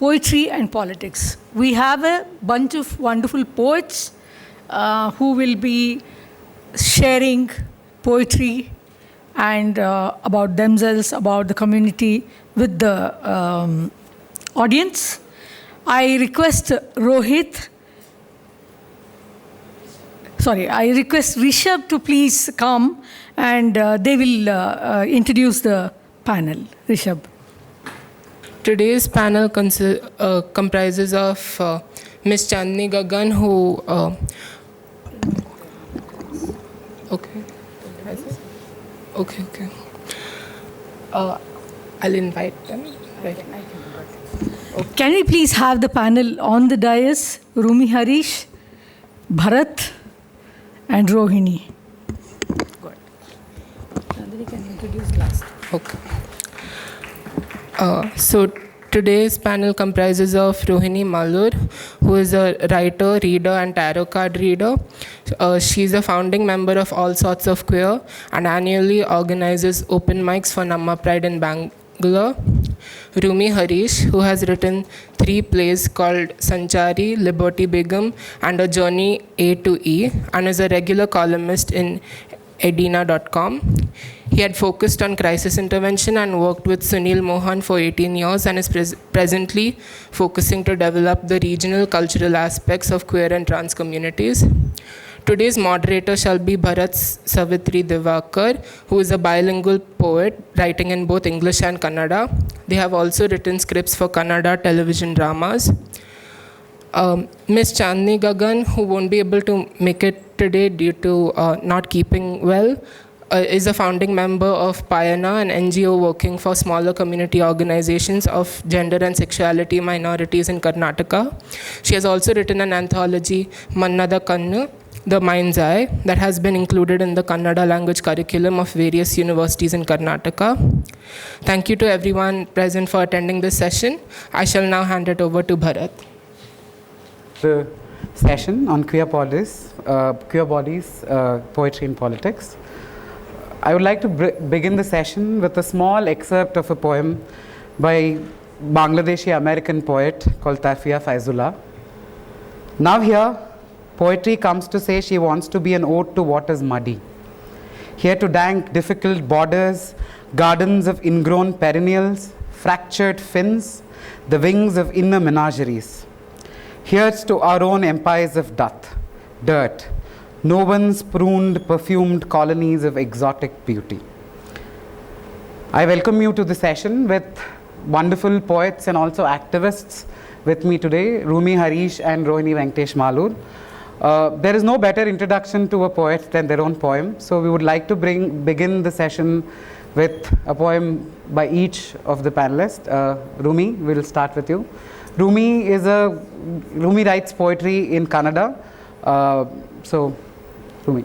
poetry and politics. We have a bunch of wonderful poets who will be sharing poetry and about themselves, about the community with the audience. I request I request Rishabh to please come and they will introduce the panel. Rishabh. Today's panel comprises of Ms. Chandini Gagan, who... Okay. I'll invite them. Right. Can we please have the panel on the dais? Rumi, Harish, Bharath, and Rohini. Good. Chandini can introduce last. Okay. So today's panel comprises of Rohini Malur, who is a writer, reader, and tarot card reader. She's a founding member of All Sorts of Queer and annually organizes open mics for Namma Pride in Bangalore. Rumi Harish, who has written 3 plays called Sanchari, Liberty Begum, and A Journey A to E, and is a regular columnist in edina.com. He had focused on crisis intervention and worked with Sunil Mohan for 18 years and is presently focusing to develop the regional cultural aspects of queer and trans communities. Today's moderator shall be Bharath's Savithri Divakar, who is a bilingual poet writing in both English and Kannada. They have also written scripts for Kannada television dramas. Ms. Chandini Gagan, who won't be able to make it today due to not keeping well, is a founding member of Payana, an NGO working for smaller community organizations of gender and sexuality minorities in Karnataka. She has also written an anthology, Mannada Kannu, The Mind's Eye, that has been included in the Kannada language curriculum of various universities in Karnataka. Thank you to everyone present for attending this session. I shall now hand it over to Bharath. The session on queer bodies, poetry and politics. I would like to begin the session with a small excerpt of a poem by Bangladeshi American poet called Tafia Faizullah. Now here, poetry comes to say she wants to be an ode to what is muddy. Here to dank difficult borders, gardens of ingrown perennials, fractured fins, the wings of inner menageries. Here's to our own empires of dirt, no one's pruned, perfumed colonies of exotic beauty. I welcome you to the session with wonderful poets and also activists with me today, Rumi Harish and Rohini Venkatesh Malur. There is no better introduction to a poet than their own poem, so we would like to begin the session with a poem by each of the panelists. Rumi, we'll start with you. Rumi writes poetry in Kannada. So, Rumi.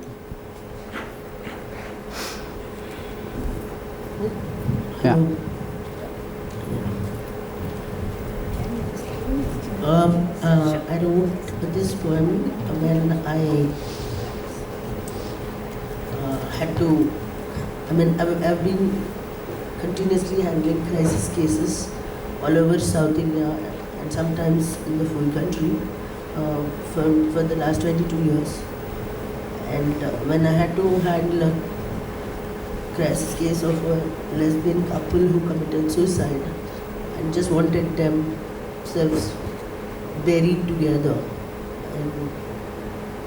Yeah. I wrote this poem when I I've been continuously handling crisis cases all over South India and sometimes in the full country for the last 22 years. And when I had to handle a crisis case of a lesbian couple who committed suicide and just wanted themselves buried together, and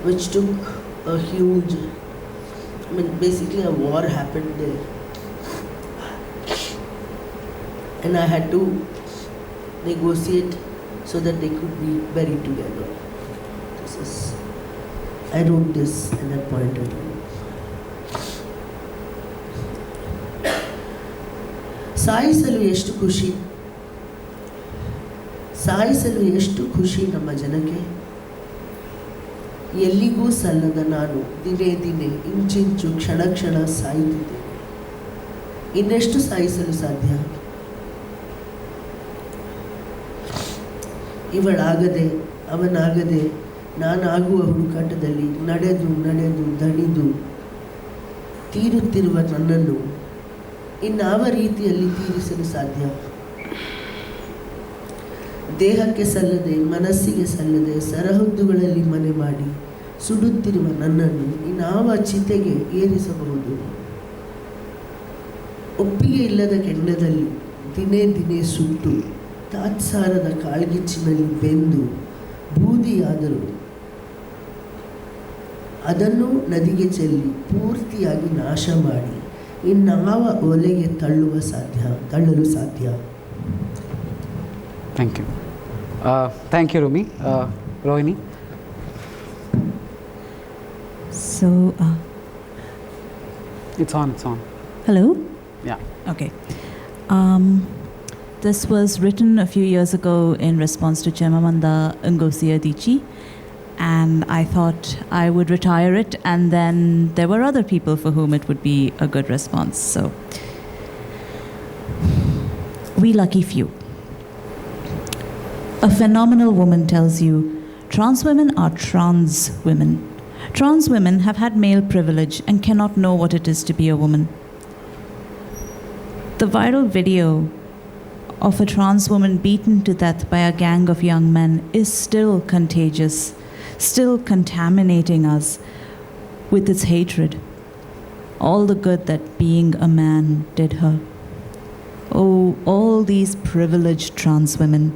which took a huge, basically a war happened there. And I had to negotiate so that they could be buried together. I wrote this at that point of time. ಸಾಯಿಸಲು ಎಷ್ಟು ಖುಷಿ ನಮ್ಮ ಜನಕ್ಕೆ, ಎಲ್ಲಿಗೂ ಸಲ್ಲದ ನಾನು ದಿನೇ ದಿನೇ ಇಂಚಿಂಚು ಕ್ಷಣ ಕ್ಷಣ ಸಾಯುತ್ತಿದ್ದೇನೆ. ಇನ್ನೆಷ್ಟು ಸಾಯಿಸಲು ಸಾಧ್ಯ? ಇವಳಾಗದೆ ಅವನಾಗದೆ ನಾನಾಗುವ ಹುಡುಕಾಟದಲ್ಲಿ ನಡೆದು ದಣಿದು ತೀರುತ್ತಿರುವ ನನ್ನನ್ನು ಇನ್ನಾವ ರೀತಿಯಲ್ಲಿ ತೀರಿಸಲು ಸಾಧ್ಯ? ದೇಹಕ್ಕೆ ಸಲ್ಲದೆ ಮನಸ್ಸಿಗೆ ಸಲ್ಲದೆ ಸರಹದ್ದುಗಳಲ್ಲಿ ಮನೆ ಮಾಡಿ ಸುಡುತ್ತಿರುವ ನನ್ನನ್ನು ಇನ್ನಾವ ಚಿತೆಗೆ ಏರಿಸಬಹುದು? ಒಪ್ಪಿಗೆ ಇಲ್ಲದ ಕೆಂಡದಲ್ಲಿ ದಿನೇ ದಿನೇ ಸುಟ್ಟು ತಾತ್ಸಾರದ ಕಾಳ್ಗಿಚ್ಚಿನಲ್ಲಿ ಬೆಂದು ಬೂದಿಯಾದರೂ ಅದನ್ನು ನದಿಗೆ ಚೆಲ್ಲಿ ಪೂರ್ತಿಯಾಗಿ ನಾಶ ಮಾಡಿ ಇನ್ನಾವ ಒಲೆಗೆ ತಳ್ಳಲು ಸಾಧ್ಯ? Thank you. Thank you, Rumi. Rohini? So, It's on. hello? Yeah. Okay. This was written a few years ago in response to Chimamanda Ngozi Adichie, and I thought I would retire it, and then there were other people for whom it would be a good response. So, we lucky few. A phenomenal woman tells you, trans women are trans women. Trans women have had male privilege and cannot know what it is to be a woman. The viral video of a trans woman beaten to death by a gang of young men is still contagious, still contaminating us with its hatred. All the good that being a man did her. Oh, all these privileged trans women.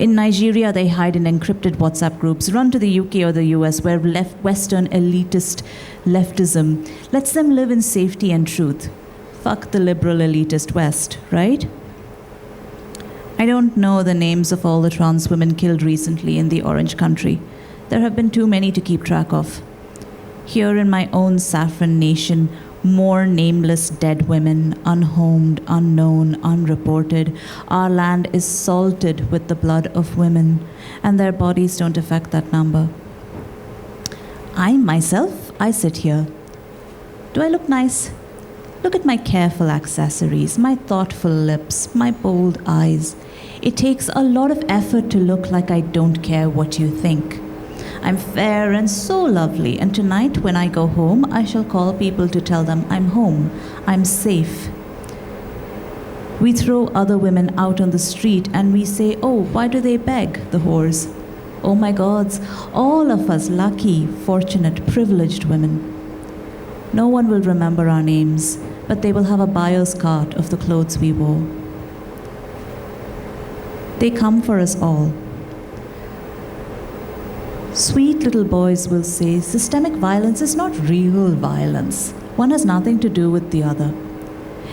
In Nigeria, they hide in encrypted WhatsApp groups, run to the UK or the US, where Western elitist leftism lets them live in safety and truth. Fuck the liberal elitist West, right? I don't know the names of all the trans women killed recently in the Orange Country. There have been too many to keep track of. Here in my own saffron nation, more nameless dead women, unhomed, unknown, unreported. Our land is salted with the blood of women, and their bodies don't affect that number. I sit here. Do I look nice? Look at my careful accessories, my thoughtful lips, my bold eyes. It takes a lot of effort to look like I don't care what you think. I'm fair and so lovely, and tonight when I go home, I shall call people to tell them I'm home, I'm safe. We throw other women out on the street and we say, oh, why do they beg, the whores? Oh my gods, all of us lucky, fortunate, privileged women. No one will remember our names, but they will have a buyer's cart of the clothes we wore. They come for us all. Sweet little boys will say, systemic violence is not real violence. One has nothing to do with the other.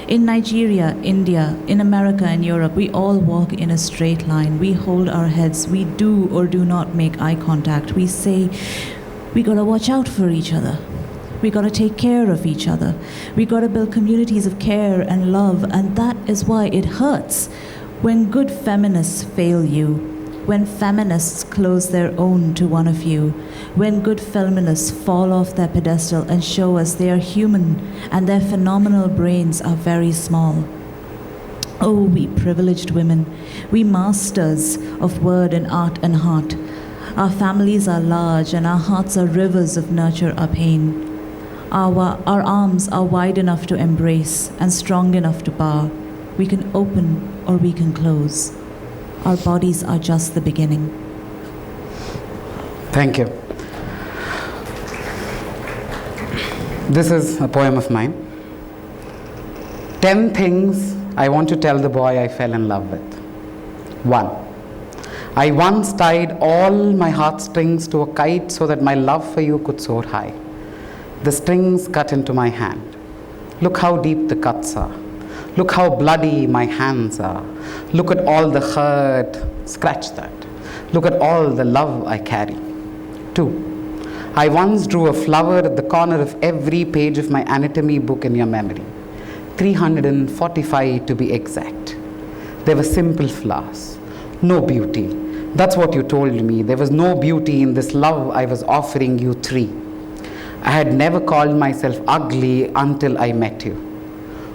In Nigeria, India, in America and Europe, we all walk in a straight line. We hold our heads. We do or do not make eye contact. We say, we gotta watch out for each other. We gotta take care of each other. We gotta build communities of care and love, and that is why it hurts when good feminists fail you. When feminists close their own to one of you, when good feminists fall off their pedestal and show us they are human and their phenomenal brains are very small. Oh, we privileged women, we masters of word and art and heart. Our families are large and our hearts are rivers of nurture our pain. Our arms are wide enough to embrace and strong enough to bar. We can open or we can close. Our bodies are just the beginning. Thank you. This is a poem of mine. 10 things I want to tell the boy I fell in love with. 1. I once tied all my heartstrings to a kite so that my love for you could soar high. The strings cut into my hand. Look how deep the cuts are. Look how bloody my hands are. Look at all the hurt. Scratch that. Look at all the love I carry. 2. I once drew a flower at the corner of every page of my anatomy book in your memory. 345 to be exact. There were simple flowers. No beauty. That's what you told me. There was no beauty in this love I was offering you. 3. I had never called myself ugly until I met you.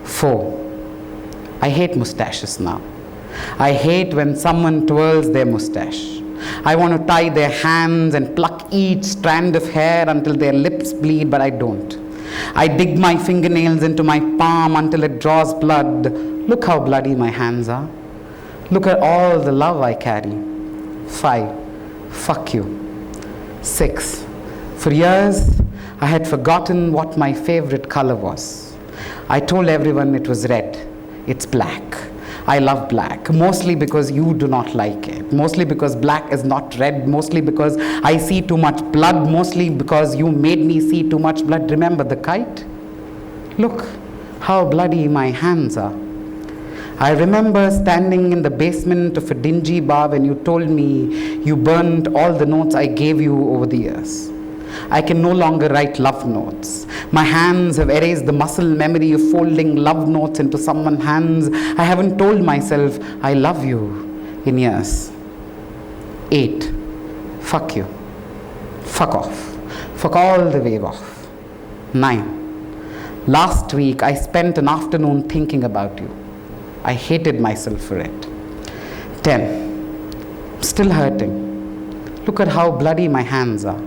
4. I hate mustaches now. I hate when someone twirls their mustache. I want to tie their hands and pluck each strand of hair until their lips bleed, but I don't. I dig my fingernails into my palm until it draws blood. Look how bloody my hands are. Look at all the love I carry. 5. Fuck you. 6. For years, I had forgotten what my favorite color was. I told everyone it was red. It's black. I love black, mostly because you do not like it, mostly because black is not red, mostly because I see too much blood, mostly because you made me see too much blood. Remember the kite? Look how bloody my hands are. I remember standing in the basement of a dingy bar when you told me you burned all the notes I gave you over the years. I can no longer write love notes. My hands have erased the muscle memory of folding love notes into someone's hands. I haven't told myself I love you in years. 8. Fuck you. Fuck off. Fuck all the way off. 9. Last week I spent an afternoon thinking about you. I hated myself for it. 10. Still hurting. Look at how bloody my hands are.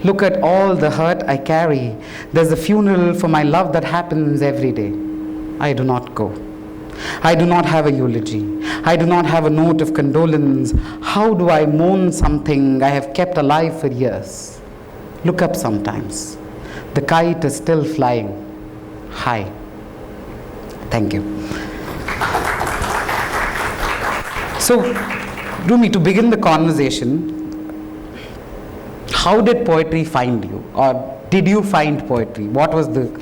Look at all the hurt I carry. There's a funeral for my love that happens every day. I do not go. I do not have a eulogy. I do not have a note of condolence. How do I mourn something I have kept alive for years? Look up sometimes. The kite is still flying high. Thank you. So, Rumi, to begin the conversation, how did poetry find you? Or did you find poetry?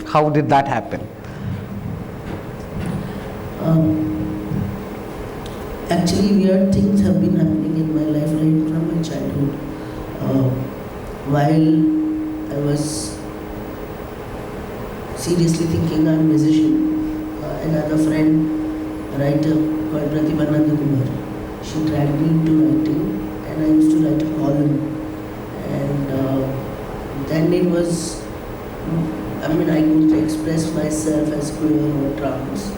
How did that happen? Actually, weird things have been happening in my life right from my childhood. While I was seriously thinking I'm a musician, another friend, a writer called Kumar, she dragged me into writing, and I used to write a column. And then it was, I could express myself as queer or trans.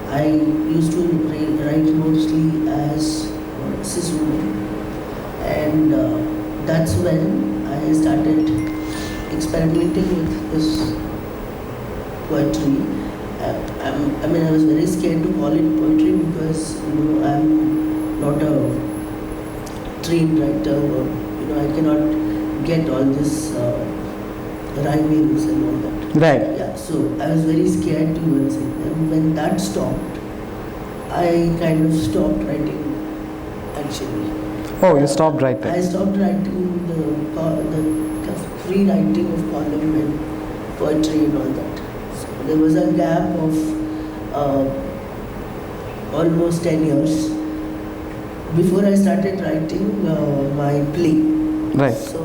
I used to write mostly as cis woman. And that's when I started experimenting with this poetry. I was very scared to call it poetry because, I'm not a trained writer, or I cannot get all this rhymings and all that. Right. Yeah, so I was very scared to even say. And when that stopped, I kind of stopped writing, actually. Oh, you stopped writing? I stopped writing the free writing of column and poetry and all that. So there was a gap of almost 10 years before I started writing my play. Right. So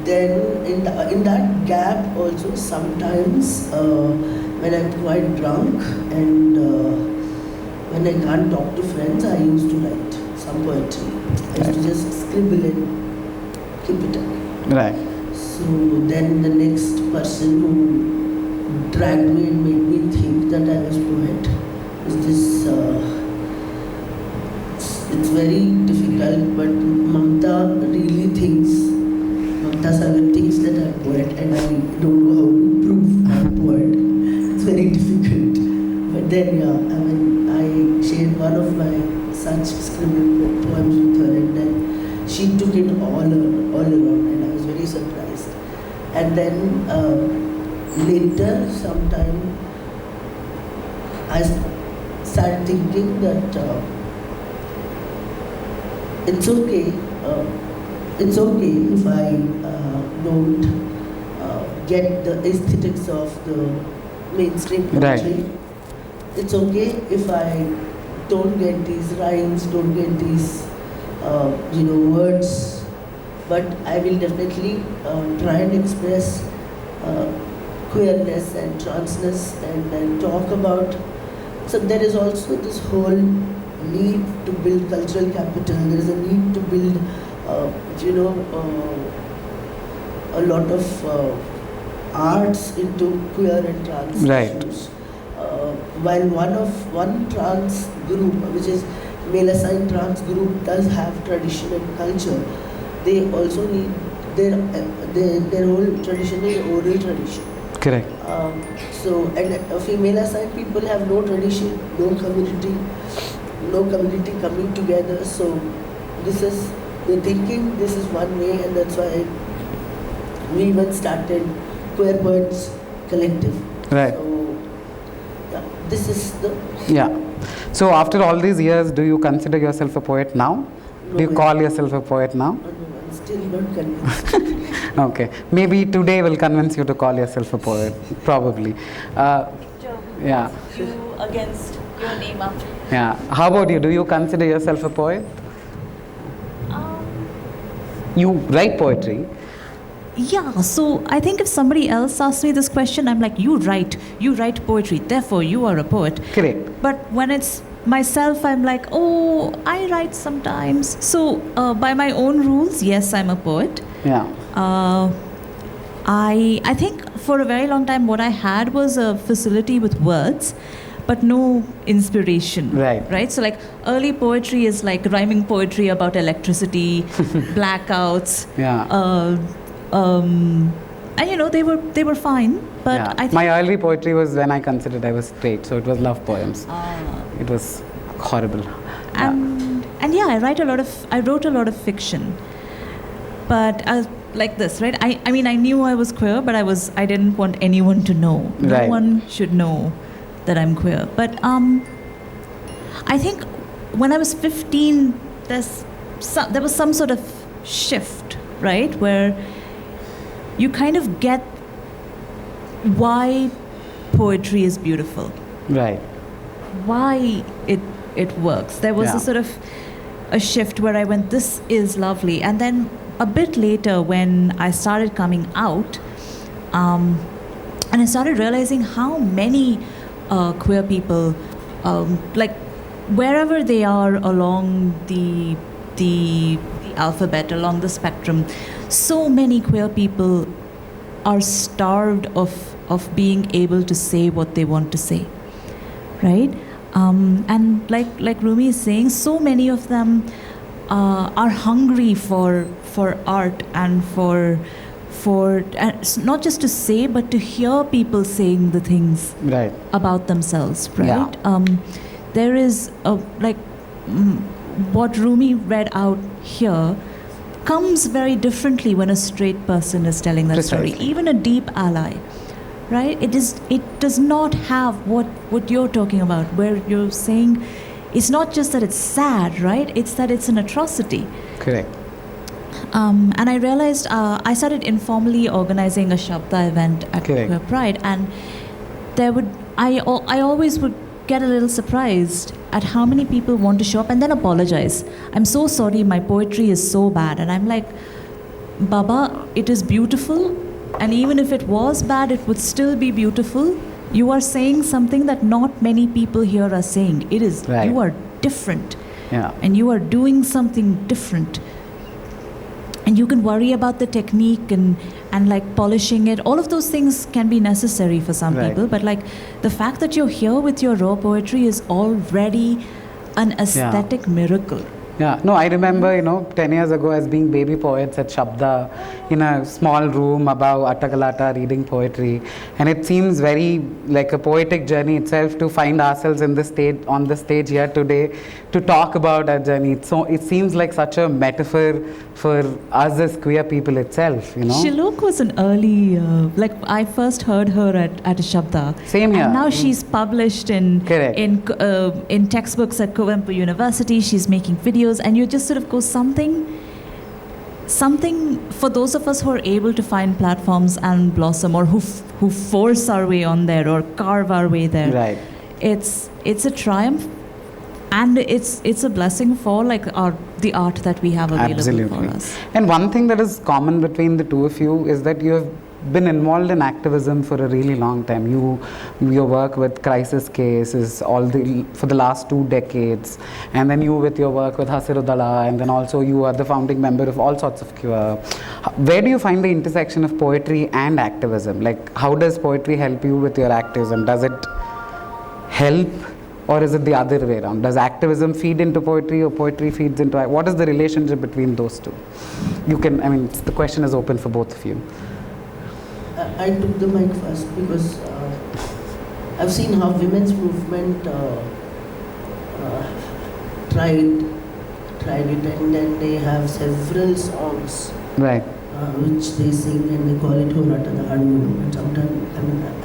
then in that gap also sometimes when I'm quite drunk and when I can't talk to friends, I used to write some poetry. I used to just scribble and keep it up. Right. So then the next person who dragged me and made me think that I was poet was this it's very difficult, but Savithri thinks that I'm a poet, and I don't know how to prove I'm a poet. It's very difficult. But then, I shared one of my such scribbled poems with her, and then she took it all around, and I was very surprised. And then later, sometime, I started thinking that it's okay if I don't get the aesthetics of the mainstream poetry. Right. It's okay if I don't get these rhymes, don't get these words, but I will definitely try and express queerness and transness and talk about. So there is also this whole need to build cultural capital. There is a need to build, a lot of arts into queer and trans Right. issues. While one trans group, which is male-assigned trans group, does have tradition and culture, they also need their whole tradition is oral tradition. Correct. And female-assigned people have no tradition, no community, no community coming together. So this is the thinking, this is one way, and that's why we even started Queer Poets Collective. Right. So yeah, this is the... Yeah. So after all these years, do you consider yourself a poet now? No Do you way. call yourself a poet now? No, I'm still not convinced. Okay. Maybe today will convince you to call yourself a poet. Probably. Yeah. You against your name up. Yeah. How about you? Do you consider yourself a poet? You write poetry. Yeah, so I think if somebody else asks me this question, I'm like, you write poetry, therefore you are a poet. Correct. But when it's myself, I'm like, oh, I write sometimes. So by my own rules, yes, I'm a poet. Yeah. I think for a very long time what I had was a facility with words, but no inspiration. Right. So like early poetry is like rhyming poetry about electricity, blackouts. Yeah. And you know they were fine, but Yeah. I think My early poetry was when I considered I was straight, so it was love poems. It was horrible. and yeah, I wrote a lot of fiction, but like this, right? I mean I knew I was queer, but I didn't want anyone to know. No Right. one should know that I'm queer. But I think when I was 15, there was some sort of shift, right, where you kind of get why poetry is beautiful, Right. why it works. There was Yeah. a sort of a shift where I went, this is lovely. And then a bit later when I started coming out, and I started realizing how many queer people, like wherever they are along the alphabet, along the spectrum, so many queer people are starved of being able to say what they want to say, right? And like Rumi is saying, so many of them are hungry for art and for not just to say, but to hear people saying the things Right. about themselves, right? Yeah. There is what Rumi read out here comes very differently when a straight person is telling that story. Precisely. Even a deep ally, right? It does not have what you're talking about, where you're saying it's not just that it's sad, right? It's that it's an atrocity. Correct. And I realized I started informally organizing a Shabda event at Correct. Queer Pride, and I always would get a little surprised at how many people want to show up and then apologize. I'm so sorry, my poetry is so bad. And I'm like, Baba, it is beautiful, and even if it was bad, it would still be beautiful. You are saying something that not many people here are saying. It is, Right. you are different, Yeah. and you are doing something different. And you can worry about the technique and like polishing it. All of those things can be necessary for some Right. people. But like the fact that you're here with your raw poetry is already an aesthetic miracle. Yeah, no, I remember, 10 years ago as being baby poets at Shabda in a small room above Attagalata reading poetry. And it seems very like a poetic journey itself to find ourselves on the stage here today to talk about our journey. So it seems like such a metaphor for us as queer people itself, Shilok was an early, like I first heard her at a Shabda. Same here. And now she's published Correct. in textbooks at Kuvempu University. She's making videos, and you just sort of go something for those of us who are able to find platforms and blossom, or who force our way on there or carve our way there. Right. It's a triumph, and it's a blessing for like the art that we have available Absolutely. for us. And one thing that is common between the two of you is that you have been involved in activism for a really long time. Your work with crisis cases for the last 2 decades, and then you with your work with Hasirudala, and then also you are the founding member of all sorts of queer. Where do you find the intersection of poetry and activism? Like, how does poetry help you with your activism? Does it help, or is it the other way around? Does activism feed into poetry, or poetry feeds into what is the relationship between those two? The question is open for both of you. I took the mic first because I've seen how women's movement tried it, and then they have several songs Right. which they sing, and they call it Horata the Hadulu. And sometimes,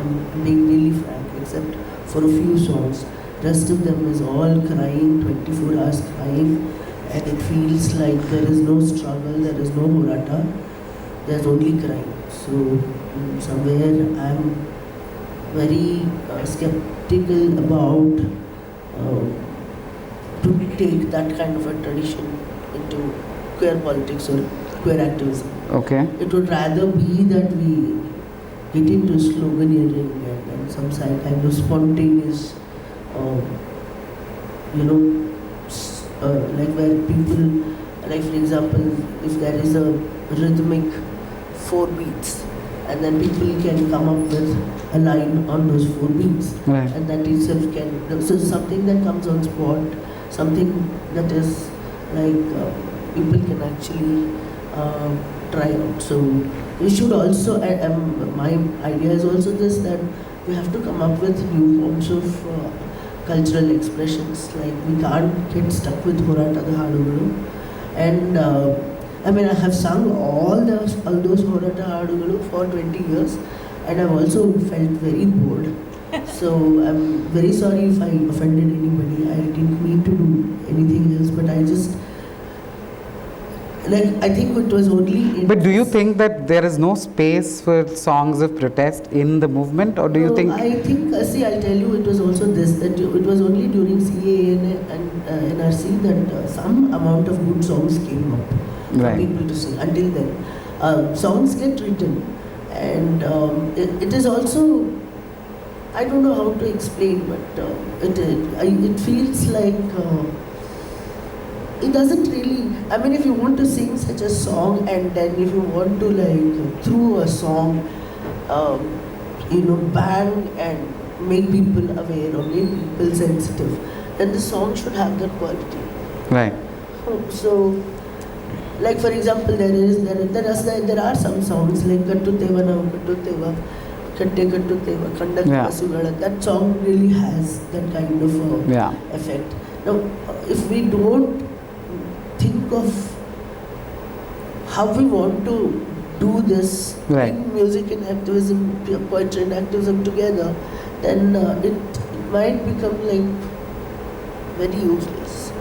I'm being really frank, except for a few songs. Rest of them is all crying, 24 hours crying, and it feels like there is no struggle, there is no Horata, there's only crying. So somewhere I'm very skeptical about to take that kind of a tradition into queer politics or queer activism. Okay. It would rather be that we get into sloganeering and some kind of spontaneous, like where people, like for example, if there is a rhythmic 4 beats, and then people can come up with a line on those 4 beats, Right. and that itself can, so something that comes on spot, something that is like people can actually try out. So we should also, my idea is also this, that we have to come up with new forms of cultural expressions. Like we can't get stuck with Horata the Hadugulu. And I have sung all those Horata Hadugulu for 20 years, and I've also felt very bored. So I'm very sorry if I offended anybody. I didn't mean to do anything else, but I just, I think it was only... But do you think that there is no space for songs of protest in the movement, or do you think... I think, I'll tell you, it was also this, that it was only during CAA and NRC that some amount of good songs came up for people to sing. Until then, songs get written, and it is also, I don't know how to explain, but it feels like it doesn't really, if you want to sing such a song, and then if you want to through a song, bang and make people aware or make people sensitive, then the song should have that quality. Right. So, like for example, there are some songs like Kattu Teva Nav Kattu Teva, Katte Kattu Teva, Kandak Vasugala. That song really has that kind of effect. Now, if we don't think of how we want to do this in music and activism, poetry and activism together, then it might become very useless.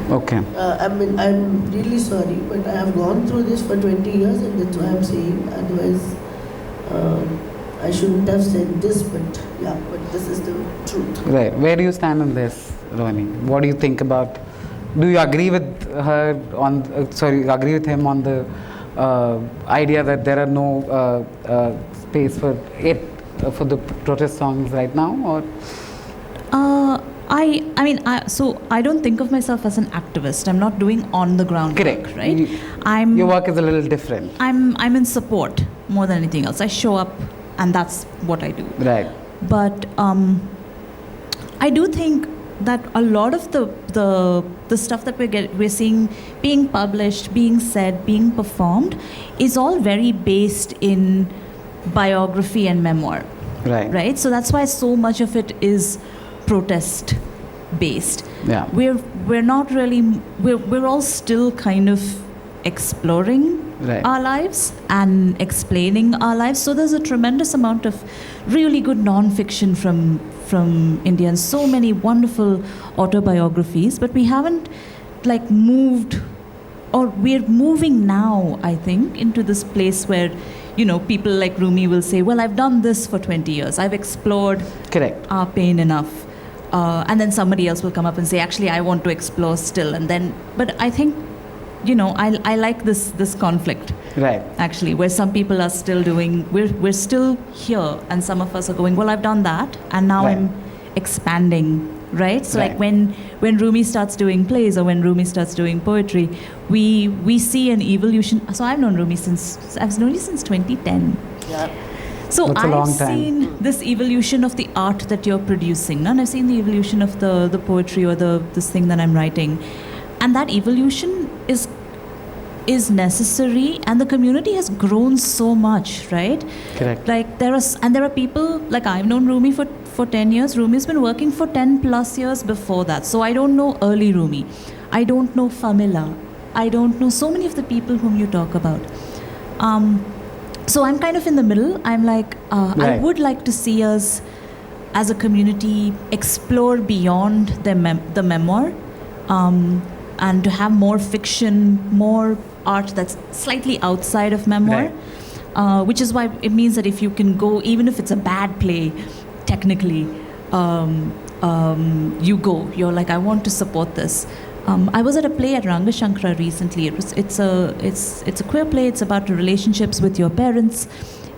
Okay. I'm really sorry, but I have gone through this for 20 years, and that's why I'm saying. Otherwise, I shouldn't have said this, but this is the truth. Right. Where do you stand on this, Rohini? What do you think about? Do you agree with her on? Agree with him on the idea that there are no space for it for the protest songs right now, or? I don't think of myself as an activist. I'm not doing on the ground work, right? Your work is a little different. I'm in support more than anything else. I show up, and that's what I do. Right. But I do think that a lot of the stuff that we're seeing being published, being said, being performed, is all very based in biography and memoir. Right. Right. So that's why so much of it is protest based. Yeah. We're not really, we're all still kind of exploring our lives and explaining our lives. So there's a tremendous amount of really good non-fiction from India, and so many wonderful autobiographies, but we haven't moved, or we're moving now, I think, into this place where people like Rumi will say, well, I've done this for 20 years. I've explored our pain enough. And then somebody else will come up and say, actually, I want to explore still. And then, but I think, I like this conflict. Right. Actually, where some people are still doing, we're still here, and some of us are going, well, I've done that, and now I'm expanding. Right? So when Rumi starts doing plays, or when Rumi starts doing poetry, we see an evolution. So I've known Rumi since 2010. Yeah. So I've seen this evolution of the art that you're producing, and I've seen the evolution of the poetry or this thing that I'm writing, and that evolution is necessary, and the community has grown so much, right? Correct. There are people, I've known Rumi for for 10 years. Rumi's been working for 10 plus years before that. So I don't know early Rumi. I don't know Famila. I don't know so many of the people whom you talk about. So I'm kind of in the middle. I'm like, I would like to see us as a community explore beyond the memoir, and to have more fiction, more art that's slightly outside of memoir, which is why it means that if you can go, even if it's a bad play, technically, you go. You're like, I want to support this. I was at a play at Rangashankara recently. It's a queer play. It's about relationships with your parents.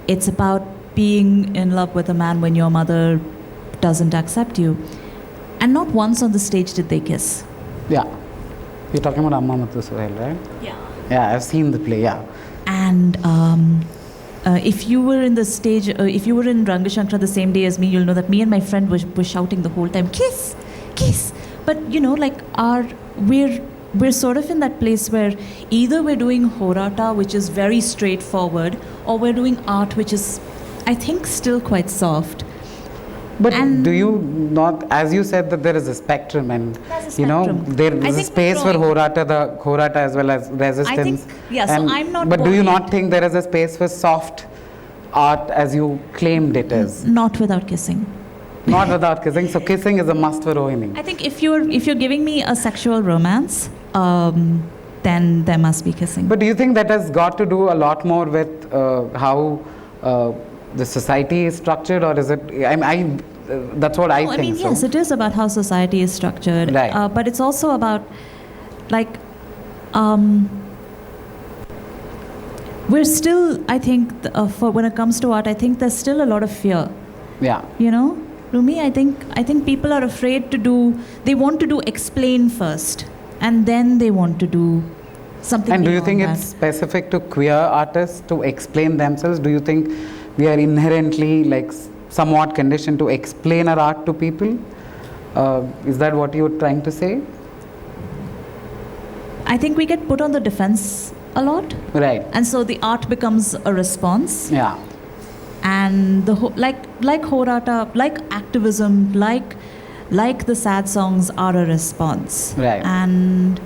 It's about being in love with a man when your mother doesn't accept you. And not once on the stage did they kiss. Yeah. You're talking about Amma Muthu Suhail, right? Yeah. Yeah, I've seen the play, yeah. And if you were in the stage, if you were in Rangashankara the same day as me, you'll know that me and my friend were shouting the whole time, kiss, kiss. But like we're sort of in that place where either we're doing horata, which is very straightforward, or we're doing art, which is, I think, still quite soft. But do you not, as you said, that there is a spectrum, and there is a space for horata as well as resistance. I think, yeah, so I'm not. But do you not think there is a space for soft art as you claimed it is? Not without kissing. Not without kissing. So kissing is a must for Rohini. I think if you're giving me a sexual romance, then there must be kissing. But do you think that has got to do a lot more with how the society is structured, or is it? That's what I think. I mean, yes, it is about how society is structured. Right. But it's also about, like, we're still, I think, for when it comes to art, I think there's still a lot of fear. Yeah. Rumi, I think people are afraid to do. They want to do explain first, and then they want to do something. And do you think that. It's specific to queer artists to explain themselves? Do you think we are inherently like somewhat conditioned to explain our art to people? Is that what you're trying to say? I think we get put on the defense a lot. Right. And so the art becomes a response. Yeah. And like horata, like activism, like the sad songs are a response. Right. And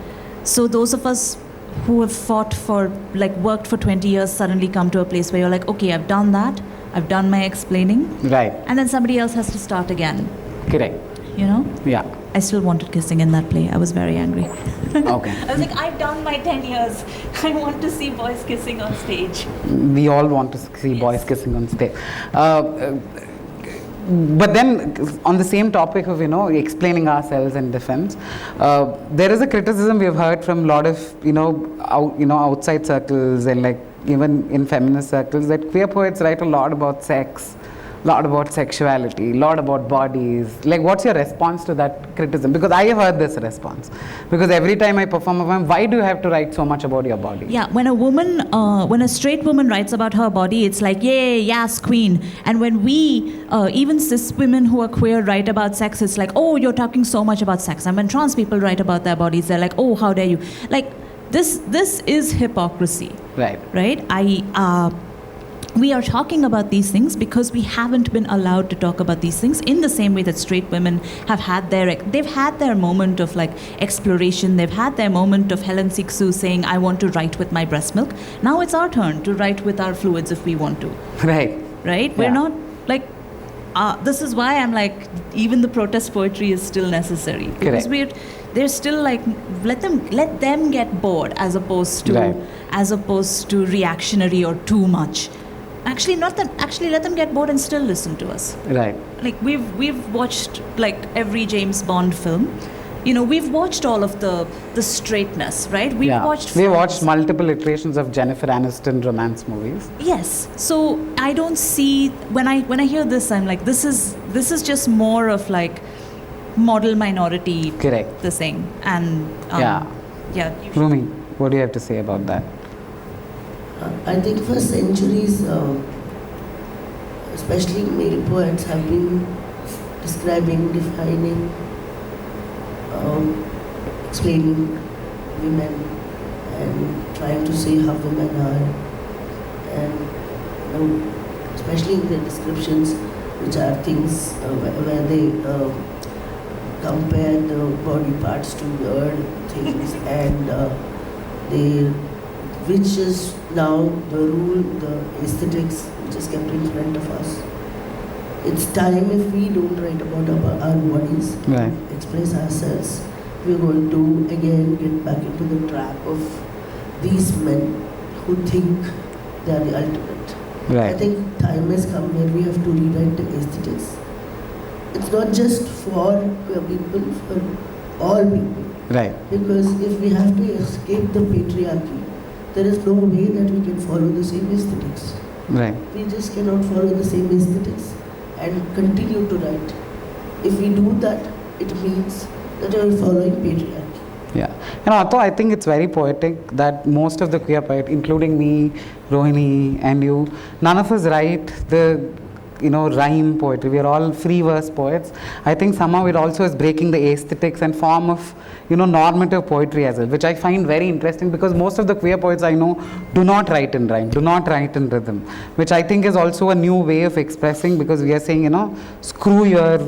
so those of us who have fought for, like, worked for 20 years suddenly come to a place where you're like, okay, I've done that, I've done my explaining. Right. And then somebody else has to start again. Correct. Yeah. I still wanted kissing in that play. I was very angry. Okay. I was like, I've done my 10 years. I want to see boys kissing on stage. We all want to see boys kissing on stage. But then, on the same topic of explaining ourselves in defense, there is a criticism we've heard from a lot of outside circles and like even in feminist circles that queer poets write a lot about sex, a lot about sexuality, a lot about bodies. Like, what's your response to that criticism? Because I have heard this response. Because every time I perform a poem, why do you have to write so much about your body? Yeah, when a straight woman writes about her body, it's like, yay, yes, queen. And when we, even cis women who are queer, write about sex, it's like, oh, you're talking so much about sex. And when trans people write about their bodies, they're like, oh, how dare you? Like, this is hypocrisy. Right. Right? We are talking about these things because we haven't been allowed to talk about these things in the same way that straight women have had they've had their moment of like exploration. They've had their moment of Helen Sixu saying, I want to write with my breast milk. Now it's our turn to write with our fluids if we want to. Right. Right? We're not like, this is why I'm like, even the protest poetry is still necessary. Because they're still like, let them get bored as opposed to reactionary or too much. Actually, let them get bored and still listen to us. Right. Like we've watched like every James Bond film. We've watched all of the straightness, right? We watched multiple iterations of Jennifer Aniston romance movies. Yes. So I don't see when I hear this, I'm like, this is just more of like model minority. Correct. The thing. And Rumi, what do you have to say about that? I think for centuries, especially male poets have been describing, defining, explaining women and trying to say how women are. And especially in their descriptions, which are things where they compare the body parts to weird things, and which is now the rule, the aesthetics which is kept in front of us. It's time, if we don't write about our bodies, Right. express ourselves, we're going to again get back into the trap of these men who think they are the ultimate. I Right. think time has come where we have to rewrite the aesthetics. It's not just for queer people, for all people. Right. Because if we have to escape the patriarchy, there is no way that we can follow the same aesthetics. Right. We just cannot follow the same aesthetics and continue to write. If we do that, it means that we are following patriarchy. Yeah. And also, I think it's very poetic that most of the queer poets, including me, Rohini, and you, none of us write the rhyme poetry. We are all free verse poets. I think somehow it also is breaking the aesthetics and form of, normative poetry as well, which I find very interesting, because most of the queer poets I know do not write in rhyme, do not write in rhythm, which I think is also a new way of expressing, because we are saying, screw your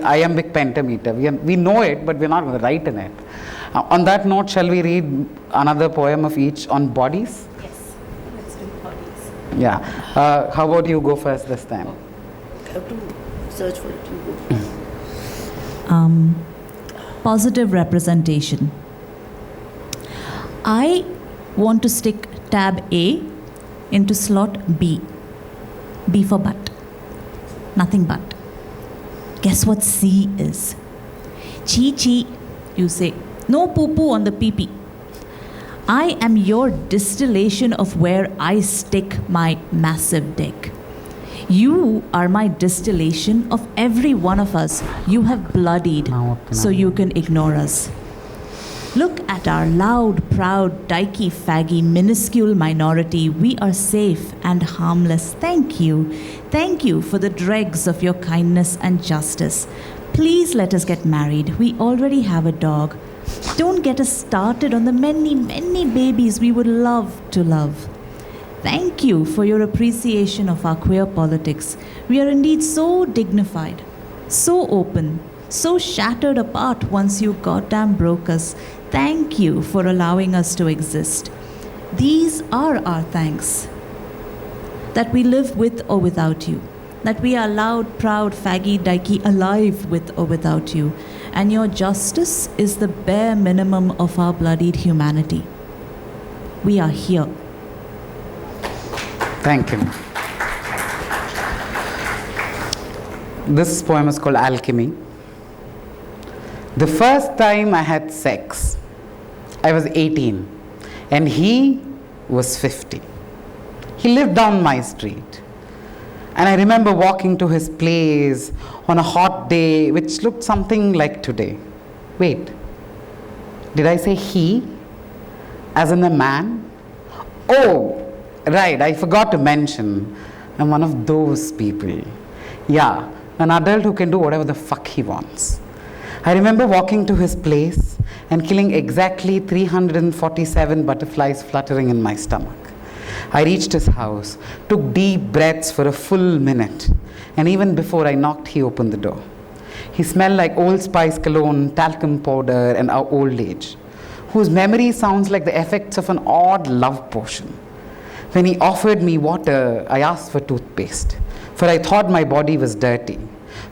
iambic pentameter. We know it, but we're not going to write in it. On that note, shall we read another poem of each on bodies? Yes, let's do bodies. Yeah. How about you go first this time? I have to search for it. You go. Positive representation. I want to stick tab A into slot B. B for but. Nothing but. Guess what C is? Chi chi, you say. No poo poo on the pee pee. I am your distillation of where I stick my massive dick. You are my distillation of every one of us you have bloodied so you can ignore us. Look at our loud, proud, dykey, faggy, minuscule minority. We are safe and harmless. Thank you. Thank you for the dregs of your kindness and justice. Please let us get married. We already have a dog. Don't get us started on the many, many babies we would love to love. Thank you for your appreciation of our queer politics. We are indeed so dignified, so open, so shattered apart once you goddamn broke us. Thank you for allowing us to exist. These are our thanks. That we live with or without you. That we are loud, proud, faggy, dykey, alive with or without you. And your justice is the bare minimum of our bloodied humanity. We are here. Thank you. This poem is called Alchemy. The first time I had sex, I was 18 and he was 50. He lived down my street. And I remember walking to his place on a hot day which looked something like today. Wait, did I say he? As in a man? Oh! Right, I forgot to mention, I'm one of those people. Yeah, an adult who can do whatever the fuck he wants. I remember walking to his place and killing exactly 347 butterflies fluttering in my stomach. I reached his house, took deep breaths for a full minute, and even before I knocked, he opened the door. He smelled like Old Spice cologne, talcum powder, and our old age, whose memory sounds like the effects of an odd love potion. When he offered me water, I asked for toothpaste, for I thought my body was dirty,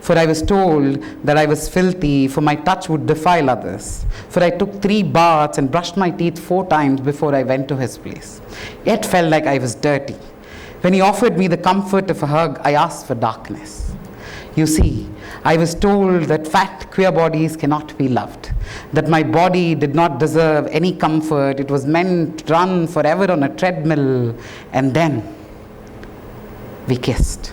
for I was told that I was filthy, for my touch would defile others, for I took 3 baths and brushed my teeth 4 times before I went to his place, yet felt like I was dirty. When he offered me the comfort of a hug, I asked for darkness. You see, I was told that fat queer bodies cannot be loved, that my body did not deserve any comfort, it was meant to run forever on a treadmill, and then we kissed.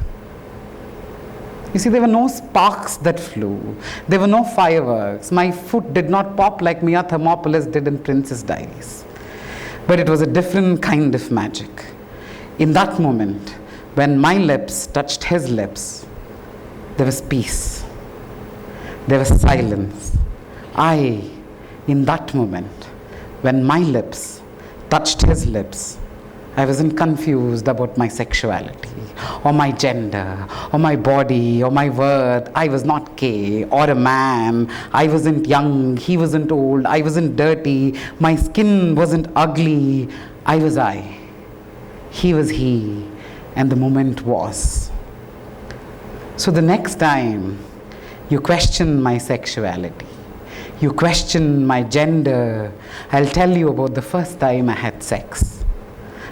You see, there were no sparks that flew, there were no fireworks, my foot did not pop like Mia Thermopolis did in Princess Diaries. But it was a different kind of magic. In that moment, when my lips touched his lips, there was peace. There was silence. In that moment, when my lips touched his lips, I wasn't confused about my sexuality, or my gender, or my body, or my worth. I was not gay or a man. I wasn't young, he wasn't old, I wasn't dirty, my skin wasn't ugly. I was I. He was he, and the moment was. So the next time you question my sexuality, you question my gender, I'll tell you about the first time I had sex.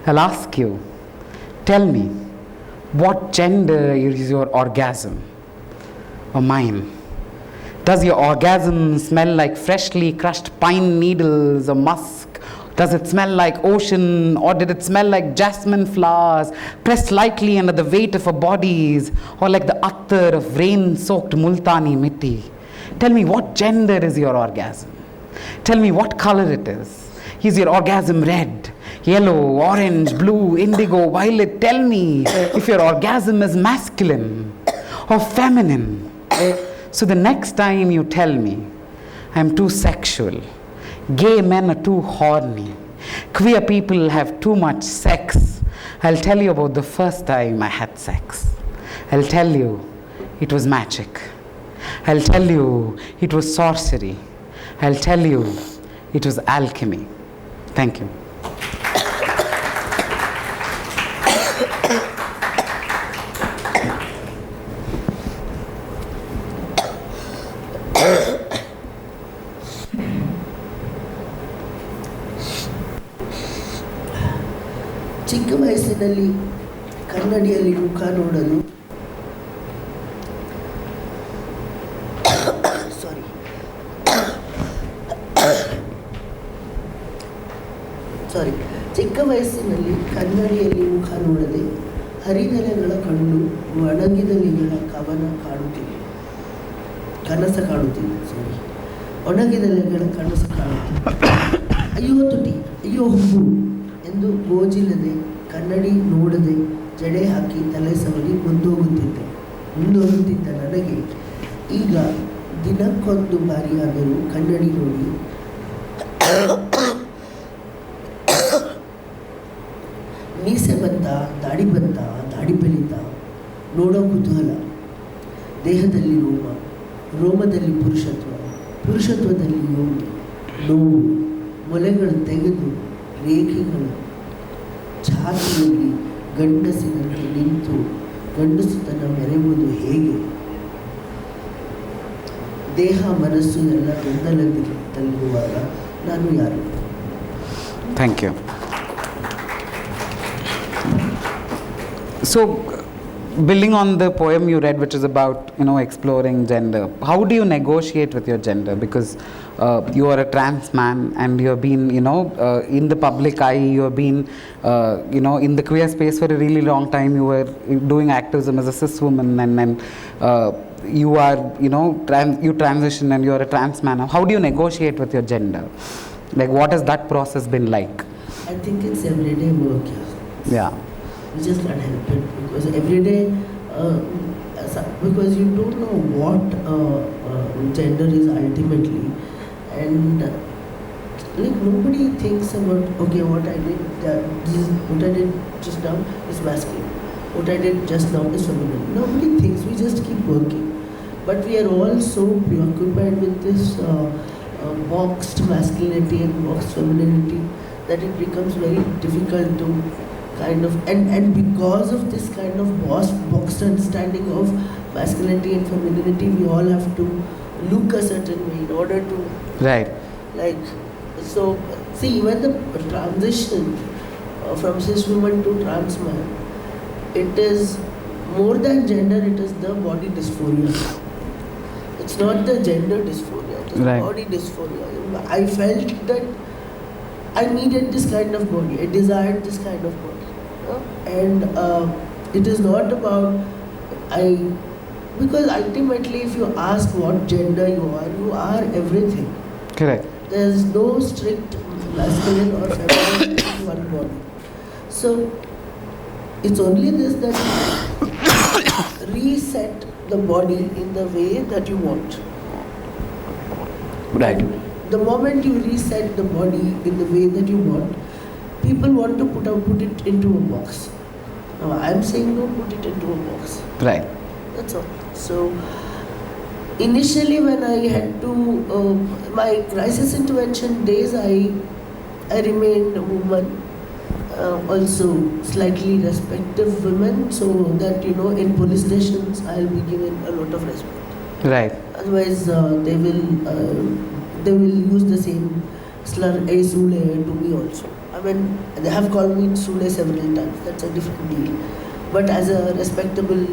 I'll ask you, tell me, what gender is your orgasm or mine? Does your orgasm smell like freshly crushed pine needles or musk? Does it smell like ocean, or did it smell like jasmine flowers pressed lightly under the weight of our bodies, or like the attar of rain-soaked multani mitti? Tell me, what gender is your orgasm? Tell me what color it is. Is your orgasm red, yellow, orange, blue, indigo, violet? Tell me if your orgasm is masculine or feminine. So the next time you tell me I'm too sexual, gay men are too horny, queer people have too much sex, I'll tell you about the first time I had sex. I'll tell you it was magic. I'll tell you it was sorcery. I'll tell you it was alchemy. Thank you. ಚಿಕ್ಕ ವಯಸ್ಸಿನಲ್ಲಿ ಕನ್ನಡಿಯಲ್ಲಿ ಮುಖ ನೋಡಲು ಚಿಕ್ಕ ವಯಸ್ಸಿನಲ್ಲಿ ಕನ್ನಡಿಯಲ್ಲಿ ಮುಖ ನೋಡದೆ ಹರಿದಲೆಗಳ ಕಣ್ಣು ಒಣಗಿದಲೆಗಳ ಕನಸ ಕಾಣುತ್ತಿದೆ ಒಣಗಿದಲೆಗಳ ಕನಸು ಕಾಣುತ್ತಿದೆ. ಅಯ್ಯೋ ತುಟಿ, ಅಯ್ಯೋ ಹುಬ್ಬು ಎಂದು ಗೋಜಿಲ್ಲದೆ ಕನ್ನಡಿ ನೋಡದೆ ಜಡೆ ಹಾಕಿ ತಲೆ ಸವರಿ ಮುಂದೋಗುತ್ತಿದ್ದ ನನಗೆ ಈಗ ದಿನಕ್ಕೊಂದು ಬಾರಿಯಾದರೂ ಕನ್ನಡಿ ನೋಡಿ ಮೀಸೆ ಬಂತ, ದಾಡಿ ಬೆಳೀತಾ ನೋಡೋ ಕುತೂಹಲ. ದೇಹದಲ್ಲಿ ರೋಮದಲ್ಲಿ ಪುರುಷತ್ವದಲ್ಲಿ ನೋವು, ಮೊಲೆಗಳು ತೆಗೆದು ರೇಖೆಗಳು ಛಾತಿಯಲ್ಲಿ ಗಂಡಸಿನಂತೆ ನಿಂತು ಗಂಡಸುತನ ಮೆರೆಯುವುದು ಹೇಗೆ? ದೇಹ ಮನಸ್ಸು ಎಲ್ಲ ಗೊಂದಲದಲ್ಲಿರುವಾಗ ನಾನು ಯಾರು? Thank you. So, building on the poem you read, which is about, exploring gender, how do you negotiate with your gender? Because you are a trans man, and you have been, in the public eye, you have been, in the queer space for a really long time. You were doing activism as a cis woman, and then you are, you transition and you are a trans man. How do you negotiate with your gender? Like, what has that process been like? I think it's everyday work. Yeah. We just can't help it, because every day, because you don't know what gender is ultimately, and like nobody thinks about, okay, what I did just now is masculine, what I did just now is feminine. Nobody thinks. We just keep working, but we are all so preoccupied with this boxed masculinity and boxed femininity that it becomes very difficult to kind of, and because of this kind of boxed understanding of masculinity and femininity, we all have to look a certain way in order to, right, like, so see, even the transition from cis woman to trans man, it is more than gender, it is the body dysphoria. It's not the gender dysphoria, it is right. Body dysphoria. I felt that I needed this kind of body, I desired this kind of body. And it is not about, because ultimately if you ask what gender you are everything. Correct. There is no strict masculine or feminine in one body. So it's only this, that reset the body in the way that you want. Right. And the moment you reset the body in the way that you want, people want to put it into a box. Now, I'm saying don't put it into a box. Right. That's all. So, initially when I had to, my crisis intervention days, I remained a woman, also slightly respective women, so that, in police stations I'll be given a lot of respect. Right. Otherwise, they will use the same slur, "Hey Sule," to me also. I mean, they have called me Sule several times. That's a different deal. But as a respectable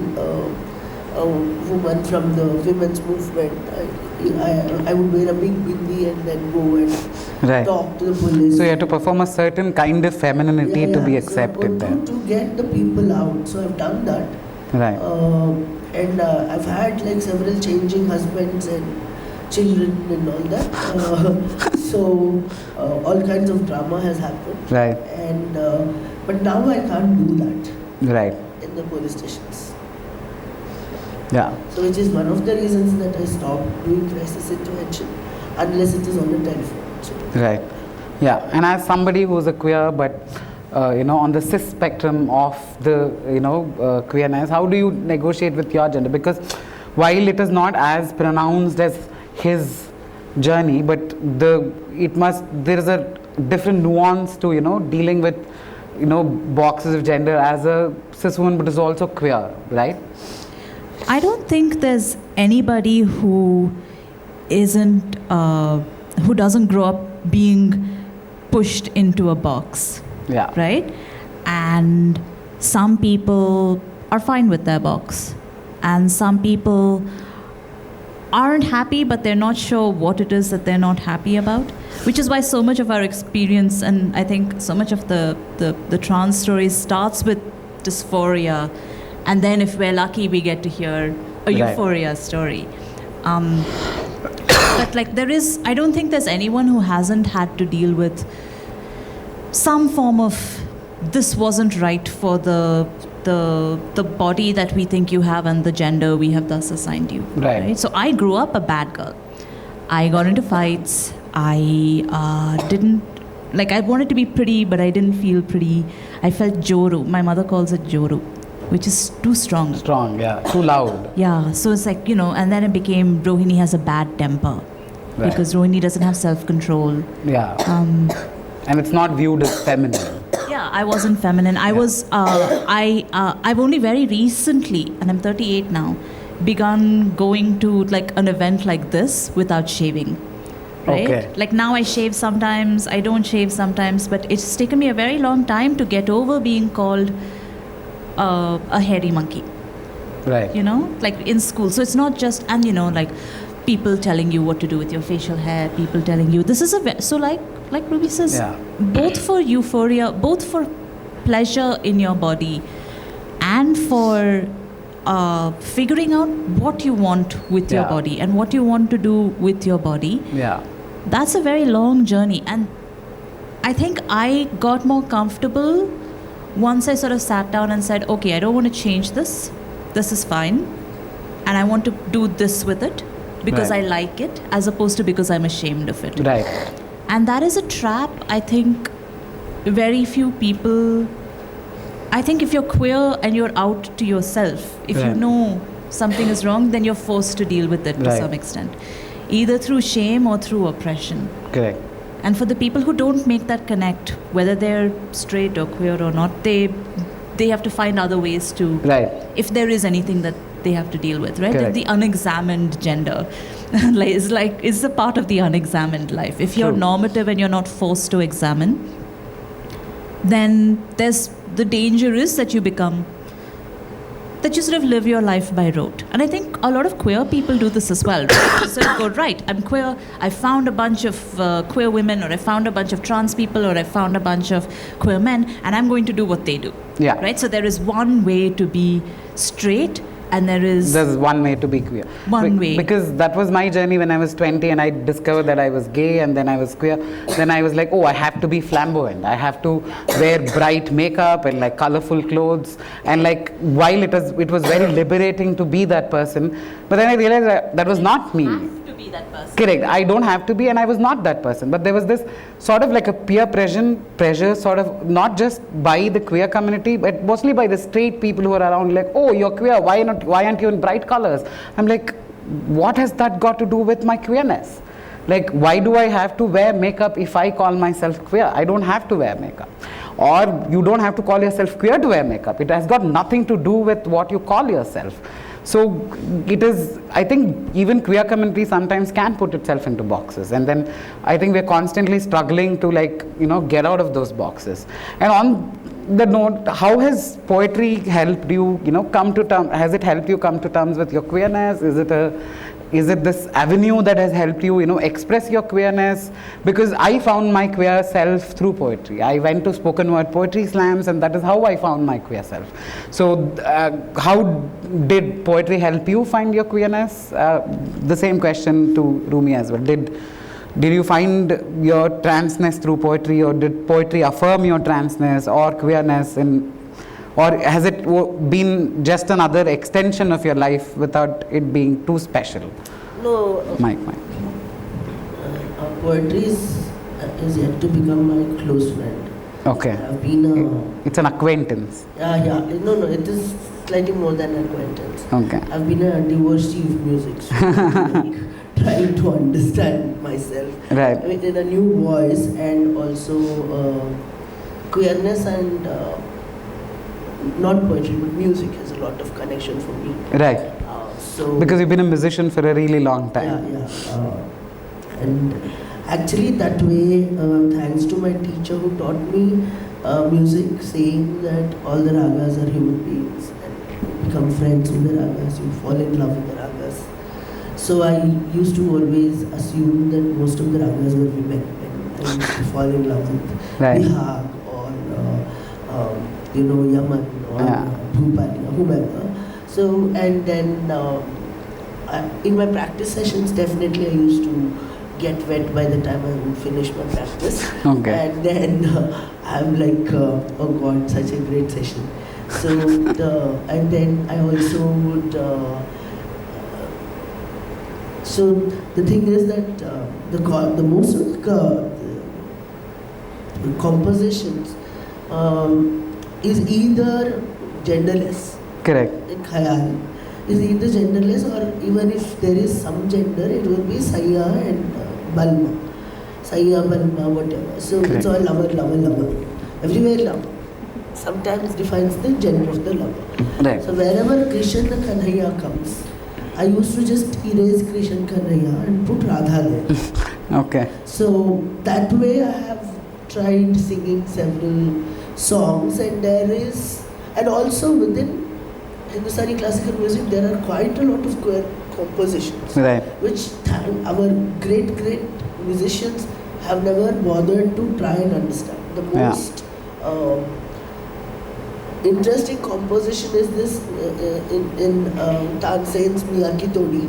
woman from the women's movement, I would wear a big bindi and then go and talk to the police. So you have to perform a certain kind of femininity to be accepted there. To get the people out. So I've done that. Right. And I've had like several changing husbands and children and all that. So all kinds of drama has happened. Right. And but now I can't do that. Right. In the police stations. Yeah. So which is one of the reasons that I stopped doing crisis intervention unless it is on a telephone. So, right. Yeah. And as somebody who's a queer but on the cis spectrum of the queerness, how do you negotiate with your gender? Because while it is not as pronounced as his journey, but there is a different nuance to dealing with boxes of gender as a cis woman, but is also queer, right? I don't think there's anybody who isn't, who doesn't grow up being pushed into a box. Yeah. Right? And some people are fine with their box. And some people aren't happy, but they're not sure what it is that they're not happy about. Which is why so much of our experience, and I think so much of the trans story starts with dysphoria. And then if we're lucky, we get to hear a euphoria story. But like I don't think there's anyone who hasn't had to deal with some form of, this wasn't right for the body that we think you have and the gender we have thus assigned you. Right? So I grew up a bad girl. I got into fights. I I wanted to be pretty, but I didn't feel pretty. I felt joru. My mother calls it joru, which is too strong. Strong, yeah. Too loud. Yeah, so it's like, and then it became Rohini has a bad temper. Right. Because Rohini doesn't have self-control. Yeah. And it's not viewed as feminine. Yeah, I wasn't feminine. I was, I've only very recently, and I'm 38 now, begun going to like an event like this without shaving. Right? Okay. Like now I shave sometimes, I don't shave sometimes, but it's taken me a very long time to get over being called a hairy monkey. Right. Like in school. So it's not just, and like people telling you what to do with your facial hair, people telling you, this is so like Ruby says, both for euphoria, both for pleasure in your body and for figuring out what you want with your body and what you want to do with your body. Yeah. That's a very long journey. And I think I got more comfortable once I sort of sat down and said, okay, I don't want to change this. This is fine. And I want to do this with it because I like it, as opposed to because I'm ashamed of it. Right. And that is a trap, I think, very few people... I think if you're queer and you're out to yourself, if you know something is wrong, then you're forced to deal with it to some extent. Either through shame or through oppression. Correct. And for the people who don't make that connect, whether they're straight or queer or not, they have to find other ways to... If there is anything that they have to deal with, right? Correct. The unexamined gender is a part of the unexamined life. If you're normative and you're not forced to examine, then the danger is that you sort of live your life by rote. And I think a lot of queer people do this as well. Right? Sort of go, right, I'm queer, I found a bunch of queer women, or I found a bunch of trans people, or I found a bunch of queer men, and I'm going to do what they do. Yeah. Right? So there is one way to be straight, and there's one way to be queer. One way. Because that was my journey when I was 20 and I discovered that I was gay and then I was queer. Then I was like, I have to be flamboyant. I have to wear bright makeup and like colorful clothes. And like, while it was very liberating to be that person, but then I realized that was not me. be that person. Correct. I don't have to be, and I was not that person. But there was this sort of like a peer pressure, sort of not just by the queer community, but mostly by the straight people who are around. Like, oh, you're queer. Why not? Why aren't you in bright colors? I'm like, what has that got to do with my queerness? Like, why do I have to wear makeup if I call myself queer? I don't have to wear makeup. Or you don't have to call yourself queer to wear makeup. It has got nothing to do with what you call yourself. So it is, I think even queer community sometimes can put itself into boxes, and then I think we're constantly struggling to, like, get out of those boxes. And on the note, how has poetry helped you, come to terms, has it helped you come to terms with your queerness? Is it this avenue that has helped you, express your queerness? Because I found my queer self through poetry. I went to spoken word poetry slams, and that is how I found my queer self. So how did poetry help you find your queerness? The same question to Rumi as well. Did you find your transness through poetry, or did poetry affirm your transness or queerness or has it been just another extension of your life without it being too special? No. Mike. Poetry is yet to become my close friend. Okay. I've been it's an acquaintance. Yeah. No, it is slightly more than an acquaintance. Okay. I've been a devotee of music, so trying to understand myself. Right. I mean, in a new voice, and also queerness and not poetry but music has a lot of connection for me. Right. So because you've been a musician for a really long time. And actually that way, thanks to my teacher who taught me music, saying that all the ragas are human beings and you become friends with the ragas, you fall in love with the ragas. So I used to always assume that most of the ragas were women, and I used to fall in love with Right. Bihag or Yaman or Bhupali or whomever. So, and then in my practice sessions, definitely I used to get wet by the time I would finish my practice. Okay. And then I'm like, oh God, such a great session. So, and then I also would, so the thing is that the most of the compositions is either genderless. Correct. In Khayal is either genderless, or even if there is some gender, it will be Saya and Balma. Saya, Balma, whatever. So Correct. It's all lover. Everywhere love. Sometimes defines the gender of the lover. Right. So wherever Krishna Kanhaiya comes, I used to just erase Krishna Kanhaiya and put Radha there. Okay. So that way I have tried singing several songs, and there is, and also within Hindustani classical music there are quite a lot of queer compositions, Right. which our great musicians have never bothered to try and understand. The most interesting composition is this in Tansen's Miyaki Todi.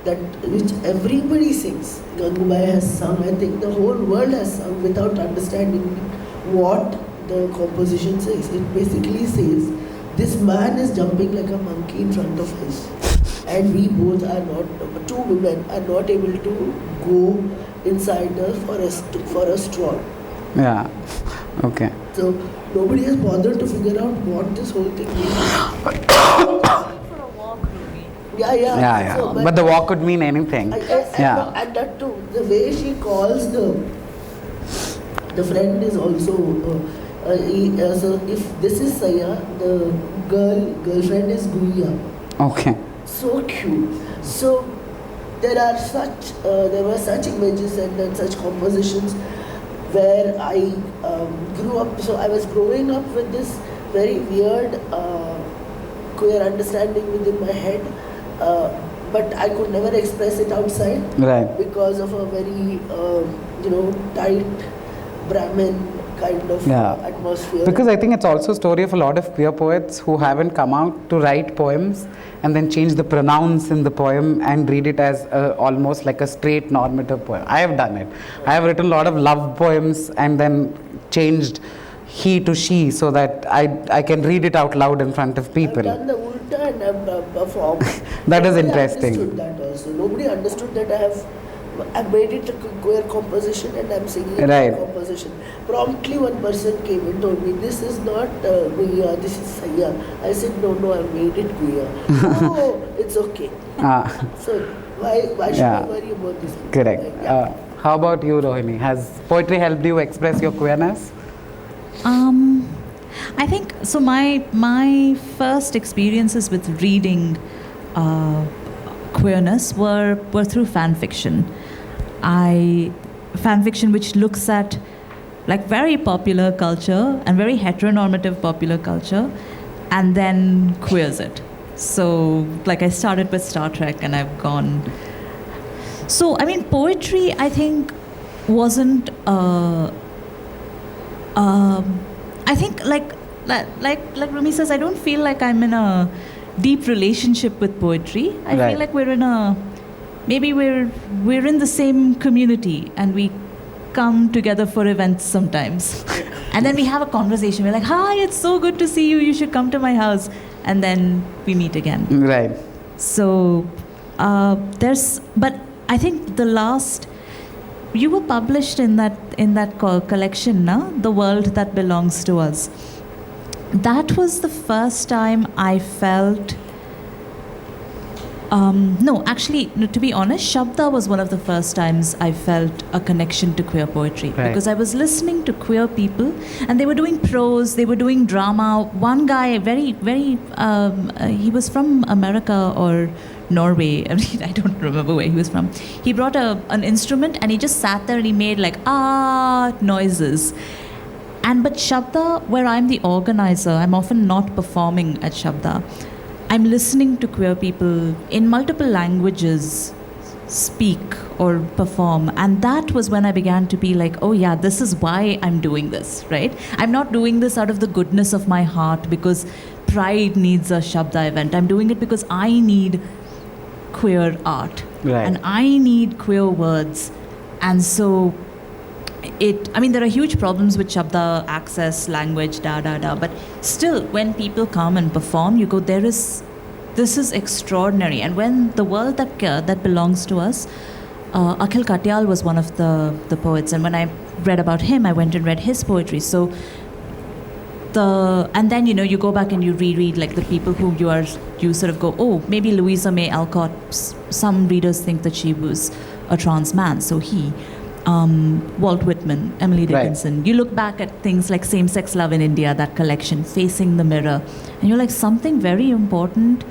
That which everybody sings. Gangubai has sung. I think the whole world has sung without understanding what the composition says. It basically says, this man is jumping like a monkey in front of us, and we both are not, two women are not able to go inside the forest for a stroll. Yeah. Okay. So nobody has bothered to figure out what this whole thing means. Yeah. So, but the walk could mean anything. And that too, the way she calls the friend is also. So if this is Saya, the girlfriend is Guya. Okay. So cute. So there were such images and then such compositions where I grew up. So I was growing up with this very weird queer understanding within my head. But I could never express it outside, Right. because of a very, tight Brahmin kind of atmosphere. Because I think it's also a story of a lot of queer poets who haven't come out to write poems and then change the pronouns in the poem and read it as almost like a straight normative poem. I have done it. I have written a lot of love poems and then changed he to she so that I can read it out loud in front of people. I've done the ulta and I've performed. That is Nobody interesting. understood that also. Nobody understood that I've made it a queer composition and I'm singing Right. a composition. Promptly one person came and told me, this is not queer, this is Saya. I said, no, I made it queer. Oh, it's okay. So why should I worry about this? Correct. Yeah. How about you, Rohini? Has poetry helped you express your queerness? I think so. My first experiences with reading queerness were through fan fiction. Fan fiction which looks at like very popular culture and very heteronormative popular culture, and then queers it. So like I started with Star Trek and I've gone. So I mean, poetry I think wasn't. I think like Rumi says, I don't feel like I'm in a deep relationship with poetry. I Right. feel like we're in the same community and we come together for events sometimes. And then we have a conversation. We're like, hi, it's so good to see you. You should come to my house. And then we meet again. Right. So but I think you were published in that collection, na? The World That Belongs to Us. That was the first time I felt. To be honest, Shabda was one of the first times I felt a connection to queer poetry. Right. Because I was listening to queer people and they were doing prose, they were doing drama. One guy, he was from America or Norway. I mean, I don't remember where he was from. He brought an instrument and he just sat there and he made like noises. But Shabda, where I'm the organizer, I'm often not performing at Shabda. I'm listening to queer people in multiple languages speak or perform. And that was when I began to be like, oh yeah, this is why I'm doing this, right? I'm not doing this out of the goodness of my heart because Pride needs a Shabda event. I'm doing it because I need queer art. Right. And I need queer words. And so there are huge problems with Shabda access, language, but still, when people come and perform, you go, this is extraordinary. And when the world that belongs to us, Akhil Katyal was one of the poets, and when I read about him, I went and read his poetry. So and then you go back and you reread like the people who you sort of go, oh, maybe Louisa May Alcott. Some readers think that she was a trans man, so he. Walt Whitman, Emily Dickinson. Right. You look back at things like Same-Sex Love in India, that collection, Facing the Mirror, and you're like, something very important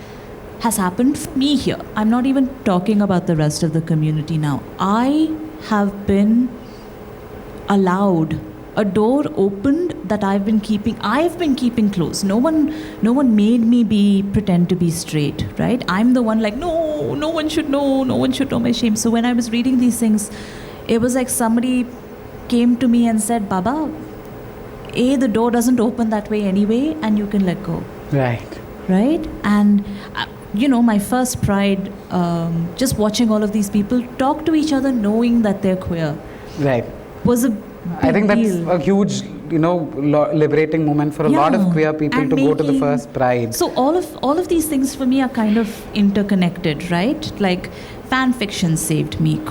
has happened for me here. I'm not even talking about the rest of the community now. I have been allowed, a door opened that I've been keeping closed. No one made me pretend to be straight, right? I'm the one like, no one should know my shame. So when I was reading these things, it was like somebody came to me and said, Baba, the door doesn't open that way anyway, and you can let go. Right. Right? And, my first Pride, just watching all of these people talk to each other knowing that they're queer. Right. Was a big I think that's deal. a huge, liberating moment for a lot of queer people and to go to the first Pride. So all of these things for me are kind of interconnected, right? Like fan fiction saved me.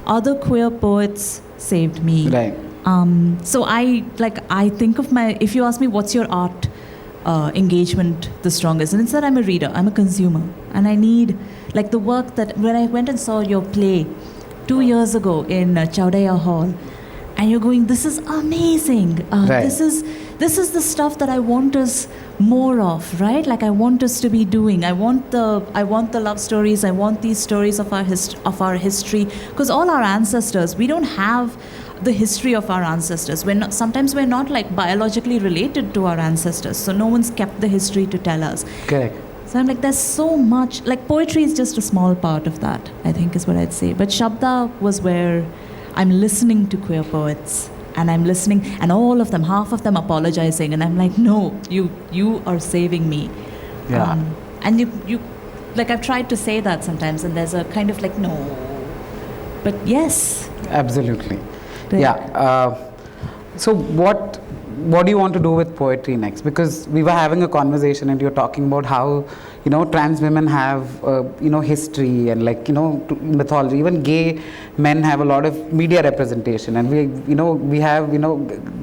Other queer poets saved me. Right. So I think of if you ask me what's your art engagement the strongest, and it's that I'm a reader, I'm a consumer, and I need like the work that when I went and saw your play 2 years ago in Chowdaya Hall, and you're going, this is amazing. Right. This is the stuff that I want us more of, right? Like I want us to be doing. I want the love stories. I want these stories of our history, because all our ancestors, we don't have the history of our ancestors. Sometimes we're not like biologically related to our ancestors, so no one's kept the history to tell us. Correct. So I'm like, there's so much. Like poetry is just a small part of that, I think is what I'd say. But Shabda was where I'm listening to queer poets, and I'm listening, and all of them, half of them apologizing, and I'm like, no, you are saving me. Yeah. And you like, I've tried to say that sometimes, and there's a kind of like, no, but yes. Absolutely. Right. Yeah. So what what do you want to do with poetry next? Because we were having a conversation and you're talking about how, trans women have, history and mythology. Even gay men have a lot of media representation, and we have,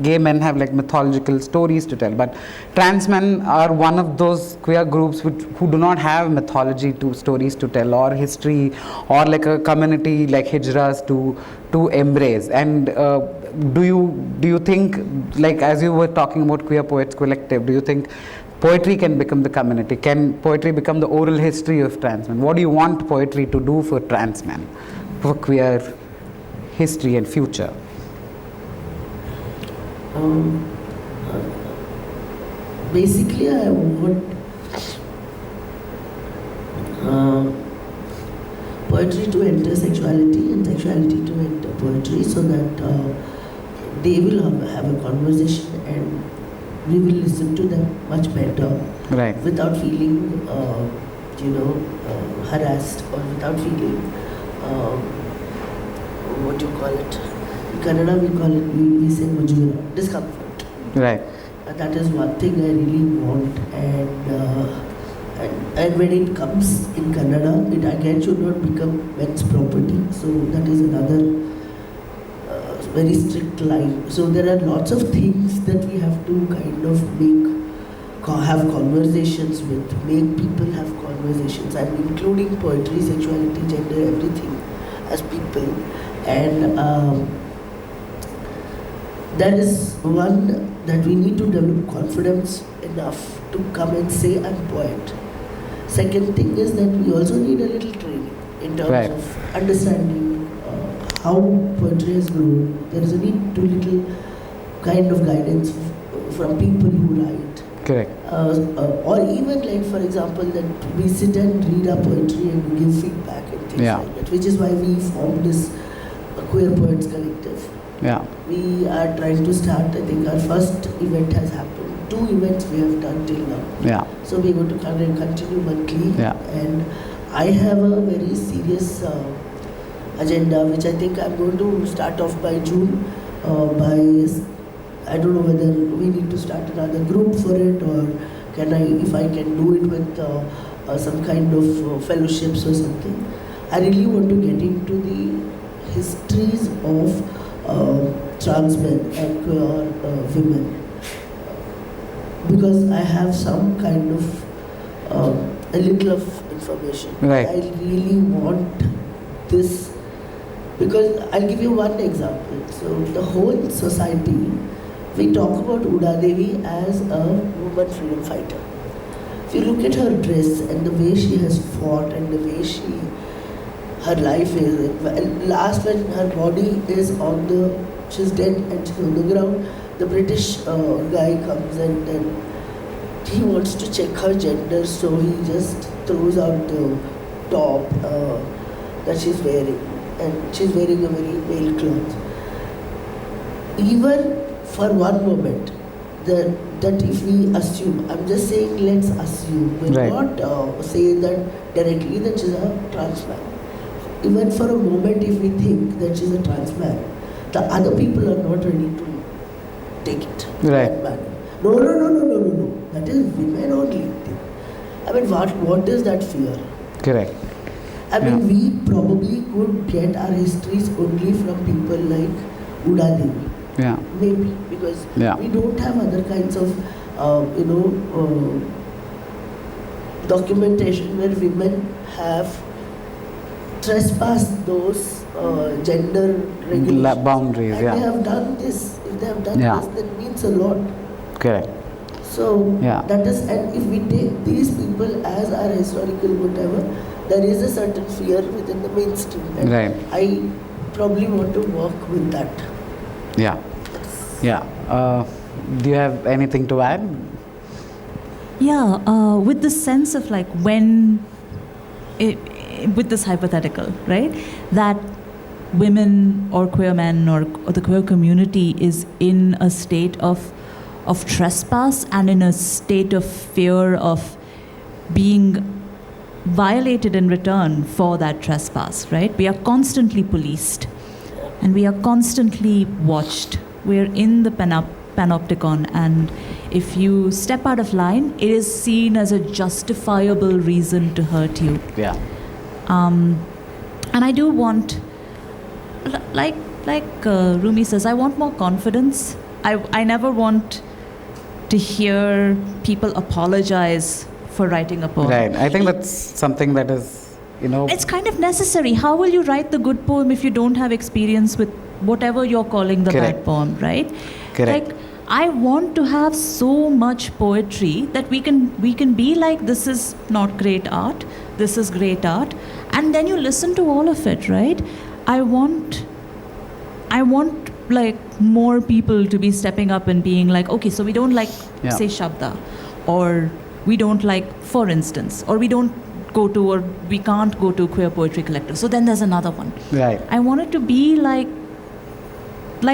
gay men have like mythological stories to tell. But trans men are one of those queer groups who do not have mythology stories to tell, or history, or like a community like hijras to embrace. And do you think, like as you were talking about Queer Poets Collective, do you think poetry can become the community? Can poetry become the oral history of trans men? What do you want poetry to do for trans men, for queer history and future? Basically, I want poetry to enter sexuality and sexuality to enter poetry, so that they will have a conversation and we will listen to them much better, Right. without feeling harassed, or without feeling what do you call it? In Kannada we call it, we say mujura, discomfort. Right. That is one thing I really want, and when it comes in Kannada, it again should not become men's property. So that is another very strict line. So there are lots of things that we have to kind of have conversations with, make people have conversations. I'm including poetry, sexuality, gender, everything as people. And that is one, that we need to develop confidence enough to come and say I'm poet. Second thing is that we also need a little training in terms Right. of understanding how poetry has grown. There is a need to little kind of guidance from people who write. Correct. Or even like, for example, that we sit and read our poetry and we give feedback and things Yeah. like that, which is why we formed this Queer Poets Collective. Yeah. We are trying to start, I think our first event has happened. 2 events we have done till now. Yeah. So we're going to continue monthly. Yeah. And I have a very serious agenda, which I think I'm going to start off by June. I don't know whether we need to start another group for it, or if I can do it with some kind of fellowships or something. I really want to get into the histories of trans men and queer women, because I have some kind of a little of information. Right. I really want this, because I'll give you one example. So the whole society, we talk about Uda Devi as a woman freedom fighter. If you look at her dress and the way she has fought and the way her life is, last when her body is she's dead and she's on the ground, the British guy comes and then he wants to check her gender, so he just throws out the top that she's wearing, and she's wearing a very male cloth. Even for one moment, that if we assume, I'm just saying let's assume, we're Right. not saying that directly that she's a trans man. Even for a moment, if we think that she's a trans man, the other people are not ready to take it. Right. That manner. No. That is women only. I mean, what is that fear? Correct. I mean, we probably could get our histories only from people like Uda Devi. Yeah. Maybe, because Yeah. we don't have other kinds of, documentation where women have trespassed those gender regulations. Boundaries, and yeah. they have done this. If they have done Yeah. this, that means a lot. Correct. So Yeah. that is, and if we take these people as our historical whatever, there is a certain fear within the mainstream. And Right. I probably want to work with that. Yeah. Yeah. Do you have anything to add? Yeah, with the sense of like with this hypothetical, right? That women or queer men or the queer community is in a state of trespass and in a state of fear of being violated in return for that trespass, right? We are constantly policed and we are constantly watched. We're in the pen-up panopticon, and if you step out of line, it is seen as a justifiable reason to hurt you. Yeah. And I do want, like Rumi says, I want more confidence. I never want to hear people apologize for writing a poem. Right. I think that's something that is, It's kind of necessary. How will you write the good poem if you don't have experience with whatever you're calling the Correct. bad poem, right? Correct. Like, I want to have so much poetry that we can be like, this is not great art, this is great art, and then you listen to all of it, right? I want like more people to be stepping up and being like, okay, so we don't like say Shabda, or we don't like, for instance, or we don't go to, or we can't go to queer poetry collective. So then there's another one. Right. I want it to be like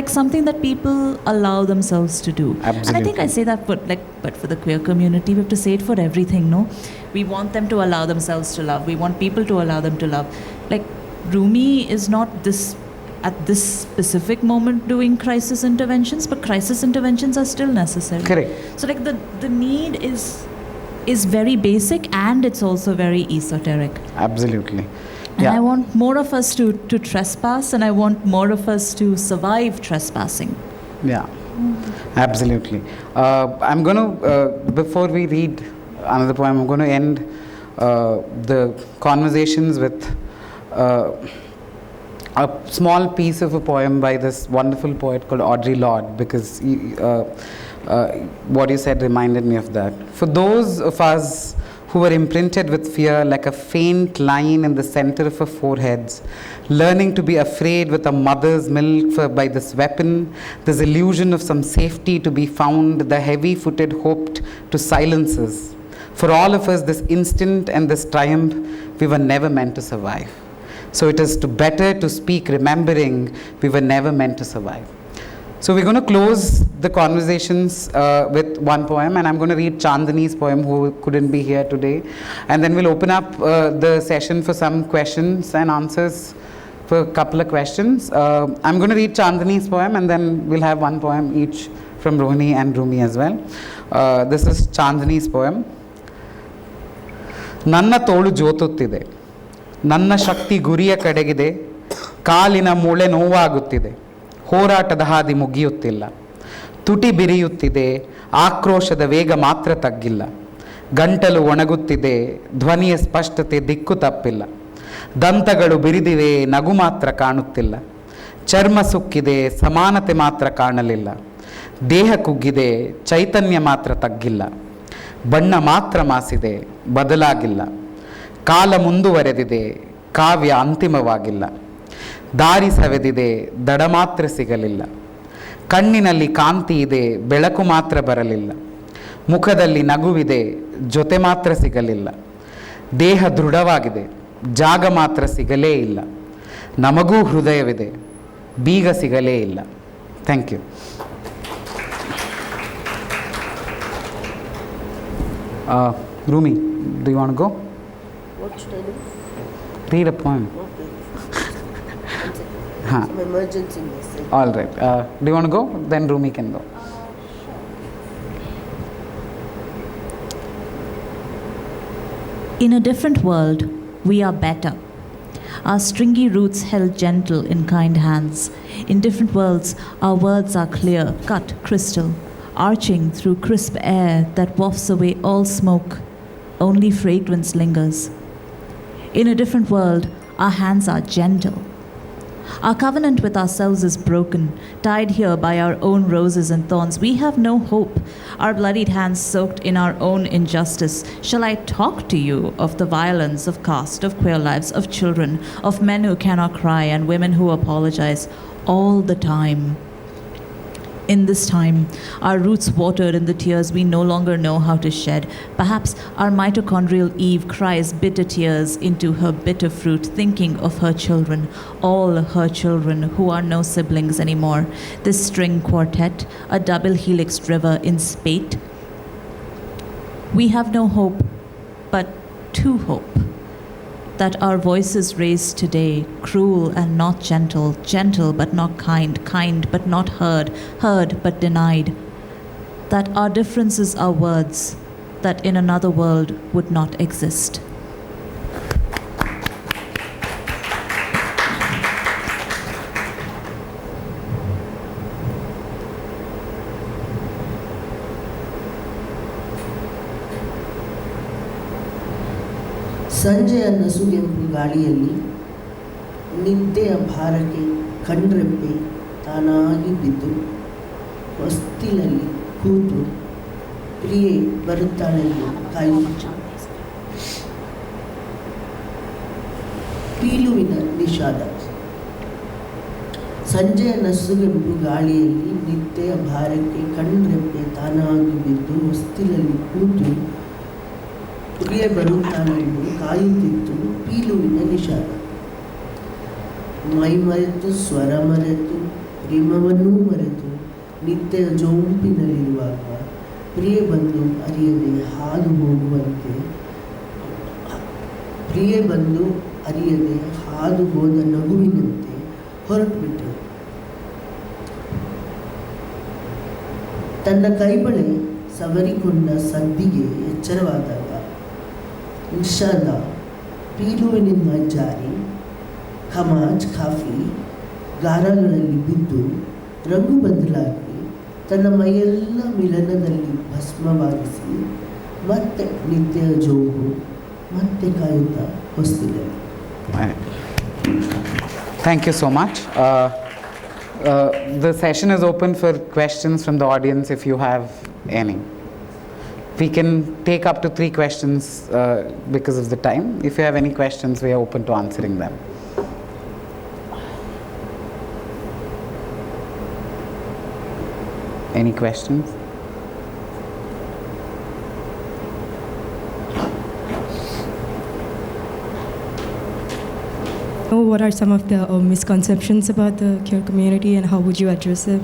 something that people allow themselves to do. Absolutely. And I think I say that, but for the queer community, we have to say it for everything, no? We want them to allow themselves to love. We want people to allow them to love. Like, Rumi is not at this specific moment doing crisis interventions, but crisis interventions are still necessary. Correct. So like the need is very basic, and it's also very esoteric. Absolutely. And I want more of us to trespass, and I want more of us to survive trespassing. Yeah, absolutely. I'm going to, before we read another poem, I'm going to end the conversations with a small piece of a poem by this wonderful poet called Audre Lorde, because what you said reminded me of that. For those of us who were imprinted with fear like a faint line in the center of our foreheads, learning to be afraid with a mother's milk by this weapon, this illusion of some safety to be found, the heavy-footed hoped to silence us. For all of us, this instant and this triumph, we were never meant to survive. So it is better to speak remembering we were never meant to survive. So we're going to close the conversations with one poem, and I'm going to read Chandini's poem, who couldn't be here today. And then we'll open up the session for some questions and answers for a couple of questions. I'm going to read Chandini's poem, and then we'll have one poem each from Rohini and Rumi as well. This is Chandini's poem. Nanna tolu jyotuttide. ನನ್ನ ಶಕ್ತಿ ಗುರಿಯ ಕಡೆಗಿದೆ, ಕಾಲಿನ ಮೂಳೆ ನೋವಾಗುತ್ತಿದೆ, ಹೋರಾಟದ ಹಾದಿ ಮುಗಿಯುತ್ತಿಲ್ಲ, ತುಟಿ ಬಿರಿಯುತ್ತಿದೆ, ಆಕ್ರೋಶದ ವೇಗ ಮಾತ್ರ ತಗ್ಗಿಲ್ಲ, ಗಂಟಲು ಒಣಗುತ್ತಿದೆ, ಧ್ವನಿಯ ಸ್ಪಷ್ಟತೆ ದಿಕ್ಕು ತಪ್ಪಿಲ್ಲ, ದಂತಗಳು ಬಿರಿದಿವೆ, ನಗು ಮಾತ್ರ ಕಾಣುತ್ತಿಲ್ಲ, ಚರ್ಮ ಸುಕ್ಕಿದೆ, ಸಮಾನತೆ ಮಾತ್ರ ಕಾಣಲಿಲ್ಲ, ದೇಹ ಕುಗ್ಗಿದೆ, ಚೈತನ್ಯ ಮಾತ್ರ ತಗ್ಗಿಲ್ಲ, ಬಣ್ಣ ಮಾತ್ರ ಮಾಸಿದೆ, ಬದಲಾಗಿಲ್ಲ, ಕಾಲ ಮುಂದುವರೆದಿದೆ, ಕಾವ್ಯ ಅಂತಿಮವಾಗಿಲ್ಲ, ದಾರಿ ಸವೆದಿದೆ, ದಡ ಮಾತ್ರ ಸಿಗಲಿಲ್ಲ, ಕಣ್ಣಿನಲ್ಲಿ ಕಾಂತಿ ಇದೆ, ಬೆಳಕು ಮಾತ್ರ ಬರಲಿಲ್ಲ, ಮುಖದಲ್ಲಿ ನಗುವಿದೆ, ಜೊತೆ ಮಾತ್ರ ಸಿಗಲಿಲ್ಲ, ದೇಹ ದೃಢವಾಗಿದೆ, ಜಾಗ ಮಾತ್ರ ಸಿಗಲೇ ಇಲ್ಲ, ನಮಗೂ ಹೃದಯವಿದೆ, ಬೀಗ ಸಿಗಲೇ ಇಲ್ಲ. Thank you. Rumi, do you want to go? What should I do? Read a poem. Okay. Huh. Some emergency message. All right. Do you want to go? Then Rumi can go. In a different world, we are better. Our stringy roots held gentle in kind hands. In different worlds, our words are clear, cut crystal, arching through crisp air that wafts away all smoke. Only fragrance lingers. In a different world, our hands are gentle. Our covenant with ourselves is broken, tied here by our own roses and thorns. We have no hope, our bloodied hands soaked in our own injustice. Shall I talk to you of the violence of caste, of queer lives, of children, of men who cannot cry and women who apologize all the time? In this time, our roots watered in the tears we no longer know how to shed. Perhaps our mitochondrial Eve cries bitter tears into her bitter fruit, thinking of her children, all her children who are no siblings anymore. This string quartet, a double helixed river in spate. We have no hope, but to hope. That our voices raised today, cruel and not gentle, gentle but not kind, kind but not heard, heard but denied, that our differences are words that in another world would not exist. ಸಂಜೆಯ ನಸುಗೆಂಪು ಗಾಳಿಯಲ್ಲಿ ನಿದ್ದೆಯ ಭಾರಕ್ಕೆ ಕಣ್ರೆಪ್ಪೆ ತಾನಾಗಿ ಬಿದ್ದು ಹೊಸ್ತಿಲಲ್ಲಿ ಕೂತು ಪ್ರಿಯೆ ಬರುತ್ತಾಳೆಂದು ಕಾಯುತ್ತಿದ್ದ ಪೀಲುವಿನ ನಿಷಾದ. ಸಂಜೆಯ ನಸುಗೆಂಪು ಗಾಳಿಯಲ್ಲಿ ನಿದ್ದೆಯ ಭಾರಕ್ಕೆ ಕಣ್ರೆಪ್ಪೆ ತಾನಾಗಿ ಬಿದ್ದು ಹೊಸ್ತಿಲಲ್ಲಿ ಕೂತು ಪ್ರಿಯೆ ಬರುತ್ತಾಳೆಂದು ಕಾಯುತ್ತಿತ್ತು ಪೀಲುವಿನ ನಿಷಾದ. ಮೈ ಮರೆತು ಸ್ವರ ಮರೆತು ಪ್ರೇಮವನ್ನೂ ಮರೆತು ನಿತ್ಯ ಜೋಂಪಿನಲ್ಲಿರುವಾಗ ಪ್ರಿಯೆ ಬಂದು ಅರಿಯದೆ ಹಾದು ಹೋಗುವಂತೆ ಪ್ರಿಯೆ ಬಂದು ಅರಿಯದೆ ಹಾದು ಹೋದ ನಗುವಿನಂತೆ ಹೊರಟುಬಿಟ್ಟರು. ತನ್ನ ಕೈಬಳೆ ಸವರಿಕೊಂಡ ಸದ್ದಿಗೆ ಎಚ್ಚರವಾದಾಗ ನಿಷಾದ ಪೀಲುವಿನಿಂದ ಜಾರಿ ಖಮಾಜ್ ಕಾಫಿ ಗಾರಗಳಲ್ಲಿ ಬಿದ್ದು ರಂಗು ಬದಲಾಗಿ ತನ್ನ ಮೈಯೆಲ್ಲ ಮಿಲನದಲ್ಲಿ ಭಸ್ಮವಾಗಿಸಿ ಮತ್ತೆ ನಿತ್ಯ ಜೋಗು ಮತ್ತೆ ಕಾಯುತ್ತಾ ಹೊಸ್ತಿದೆ. Thank you so much. The session is open for questions from the audience if you have any. We can take up to 3 questions because of the time. If you have any questions, we are open to answering them. Any questions? What are some of the misconceptions about the queer community and how would you address it?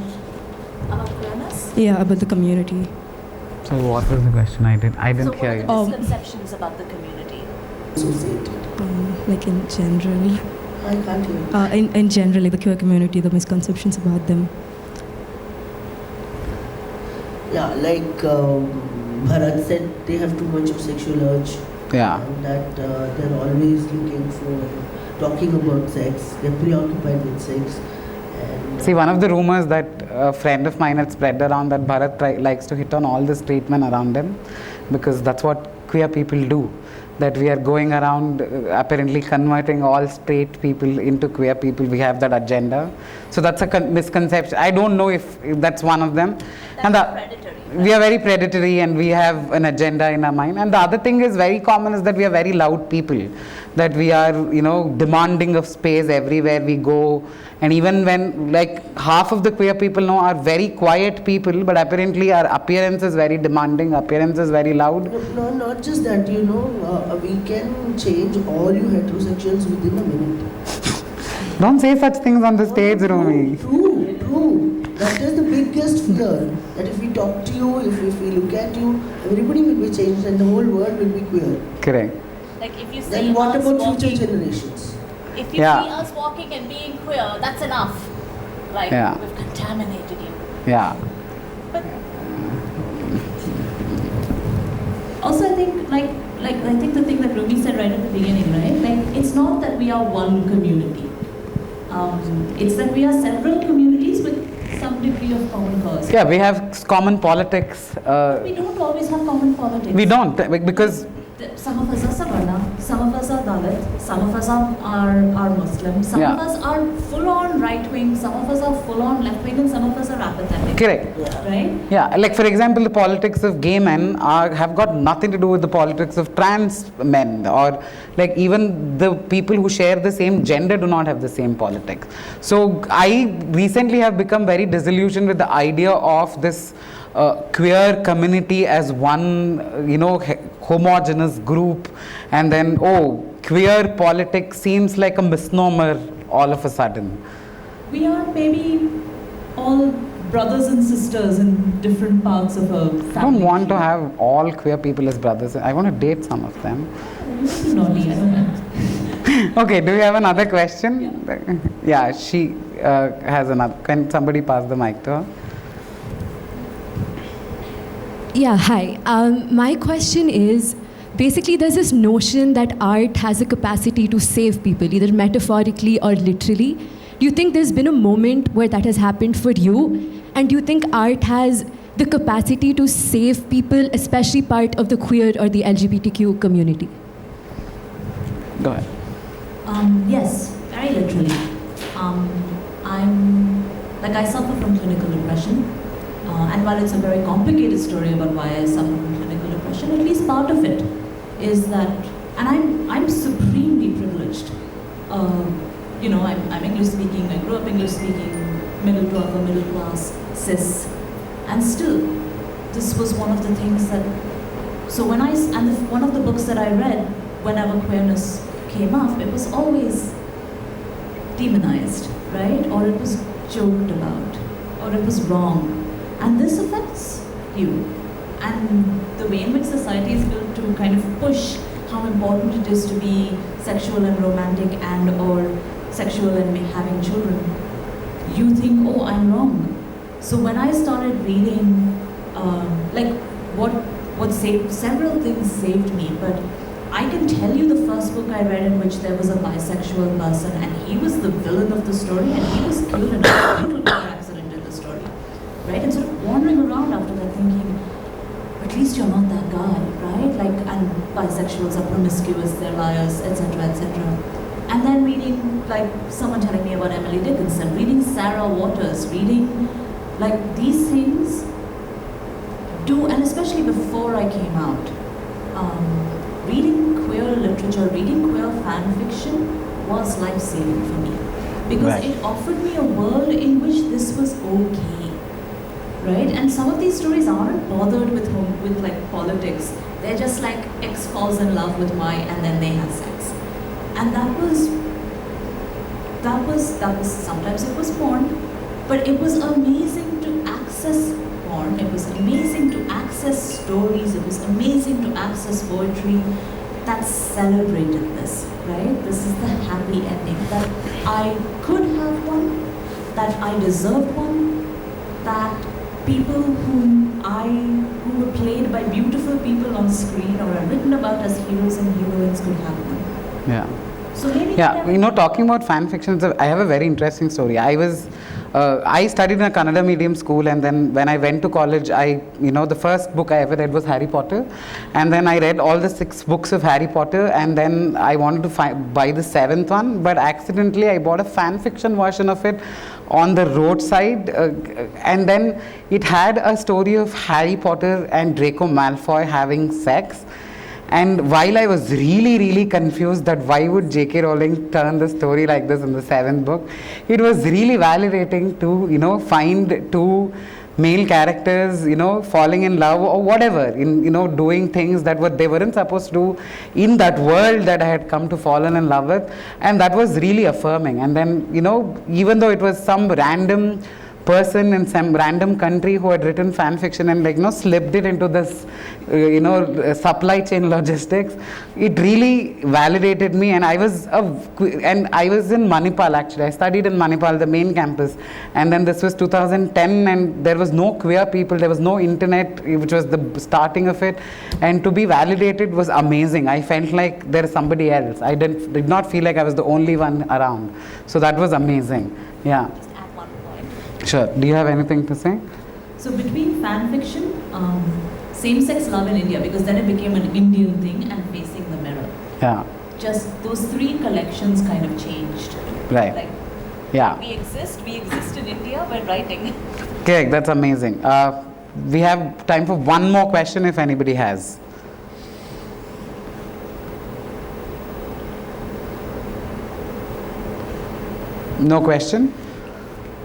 About queerness? Yeah, about the community. So what was the question? I didn't hear you. So what are the misconceptions about the community? Associated. Like in general. I can't hear you. In general, like the queer community, the misconceptions about them. Yeah, like Bharath said, they have too much of sexual urge. Yeah. And that they're always looking for talking about sex. They're preoccupied with sex. And See, one of the rumors that a friend of mine had spread around that Bharath likes to hit on all the straight men around him because that's what queer people do. That we are going around apparently converting all straight people into queer people. We have that agenda. So that's a misconception. I don't know if that's one of them. And Predatory. we are very predatory and we have an agenda in our mind. And the other thing is very common is that we are very loud people. That we are, demanding of space everywhere we go. And even when, like, half of the queer people now are very quiet people, but apparently our appearance is very demanding, appearance is very loud. no, not just that, we can change all you heterosexuals within a minute. Don't say such things on the stage, Rumi. True. That is the biggest fear. That if we talk to you, if we look at you, everybody will be changed and the whole world will be queer. Correct. Like if you see Then what us about walking, future generations? if you Yeah. see us walking and being queer, that's enough. Like Yeah. we've contaminated you. Yeah. Also, I think, I think the thing that Rumi said right at the beginning, right? Like, it's not that we are one community. It's that we are several communities with some degree of common cause. Yeah, we have common politics. We don't always have common politics. We don't, because Some of us are Savarna, some of us are Dalit, some of us are Muslim, some Yeah. of us are full-on right-wing, some of us are full-on left-wing, and some of us are apathetic. correct. Right? Yeah, like for example, the politics of gay men have got nothing to do with the politics of trans men, or like even the people who share the same gender do not have the same politics. So I recently have become very disillusioned with the idea of this queer community as one, homogeneous group, and then queer politics seems like a misnomer all of a sudden. We are maybe all brothers and sisters in different parts of a family. I don't want to have all queer people as brothers. I want to date some of them. Naughty, I don't know. Okay, do you have another question? Yeah, she has another. Can somebody pass the mic to her? Yeah, hi. My question is, basically there's this notion that art has a capacity to save people, either metaphorically or literally. Do you think there's been a moment where that has happened for you? And do you think art has the capacity to save people, especially part of the queer or the LGBTQ community? Go ahead. Yes, very literally. I suffer from clinical depression. And while it's a very complicated story about why I suffer from clinical depression, at least part of it is that, and I'm supremely privileged. I'm English speaking, I grew up English speaking, middle to upper middle class, cis, and still, this was one of the things that, so when one of the books that I read whenever queerness came up, it was always demonized, right? Or it was joked about, or it was wrong. And this affects you. And the way in which society is built to kind of push how important it is to be sexual and romantic and or sexual and having children, you think, oh, I'm wrong. So when I started reading, what saved, several things saved me, but I can tell you the first book I read in which there was a bisexual person and he was the villain of the story and he was killed in a brutal car accident in the story. Right? And sort of wandering around after that thinking, at least you're not that guy, right? And bisexuals are promiscuous, they're liars, etc., etc. And then reading, someone telling me about Emily Dickinson, reading Sarah Waters, reading, these things do, and especially before I came out, reading queer literature, reading queer fan fiction was life-saving for me. Because it offered me a world in which this was okay. Right? And some of these stories aren't bothered with politics. They're just like X falls in love with Y and then they have sex. And that was sometimes it was porn, but it was amazing to access porn. It was amazing to access stories. It was amazing to access poetry that celebrated this, right? This is the happy ending, that I could have one, that I deserved one, that people who were played by beautiful people on screen or are written about as heroes and heroines could have one. Yeah. So maybe talking about fan fiction, I have a very interesting story. I studied in a Kannada medium school, and then when I went to college, the first book I ever read was Harry Potter, and then I read all the 6 books of Harry Potter, and then I wanted to buy the 7th one, but accidentally I bought a fan fiction version of it on the roadside, and then it had a story of Harry Potter and Draco Malfoy having sex. And while I was really, really confused that why would J.K. Rowling turn the story like this in the 7th book, it was really validating to, find 2 male characters, falling in love or whatever, doing things that they weren't supposed to do in that world that I had come to fall in love with. And that was really affirming. And then, even though it was some random person in some random country who had written fan fiction and slipped it into this supply chain logistics, it really validated me. And I was in Manipal, actually. I studied in Manipal, the main campus, and then this was 2010 and there was no queer people, there was no internet, which was the starting of it, and to be validated was amazing. I felt like there is somebody else. I did not feel like I was the only one around, so that was amazing. Yeah. Sure. Do you have anything to say? So between fan fiction, same-sex love in India, because then it became an Indian thing, and Facing the Mirror. Yeah. Just those 3 collections kind of changed. Right. Yeah. We exist in India, we're writing. Okay, that's amazing. We have time for one more question if anybody has. No question?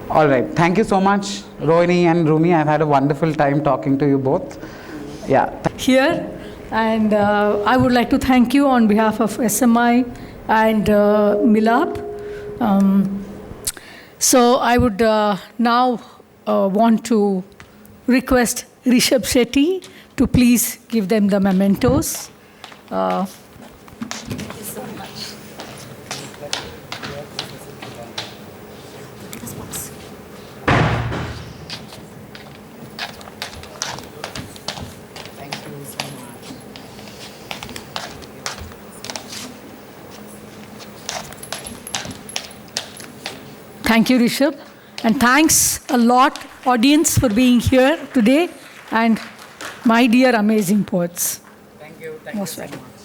All right. Thank you so much, Rohini and Rumi. I've had a wonderful time talking to you both. Yeah. Here, and I would like to thank you on behalf of SMI and m.i.l.a.p. So I would now want to request Rishabh Shetty to please give them the mementos. Thank you so much. Thank you, Rishabh. And thanks a lot, audience, for being here today. And my dear amazing poets. Thank you. Most welcome.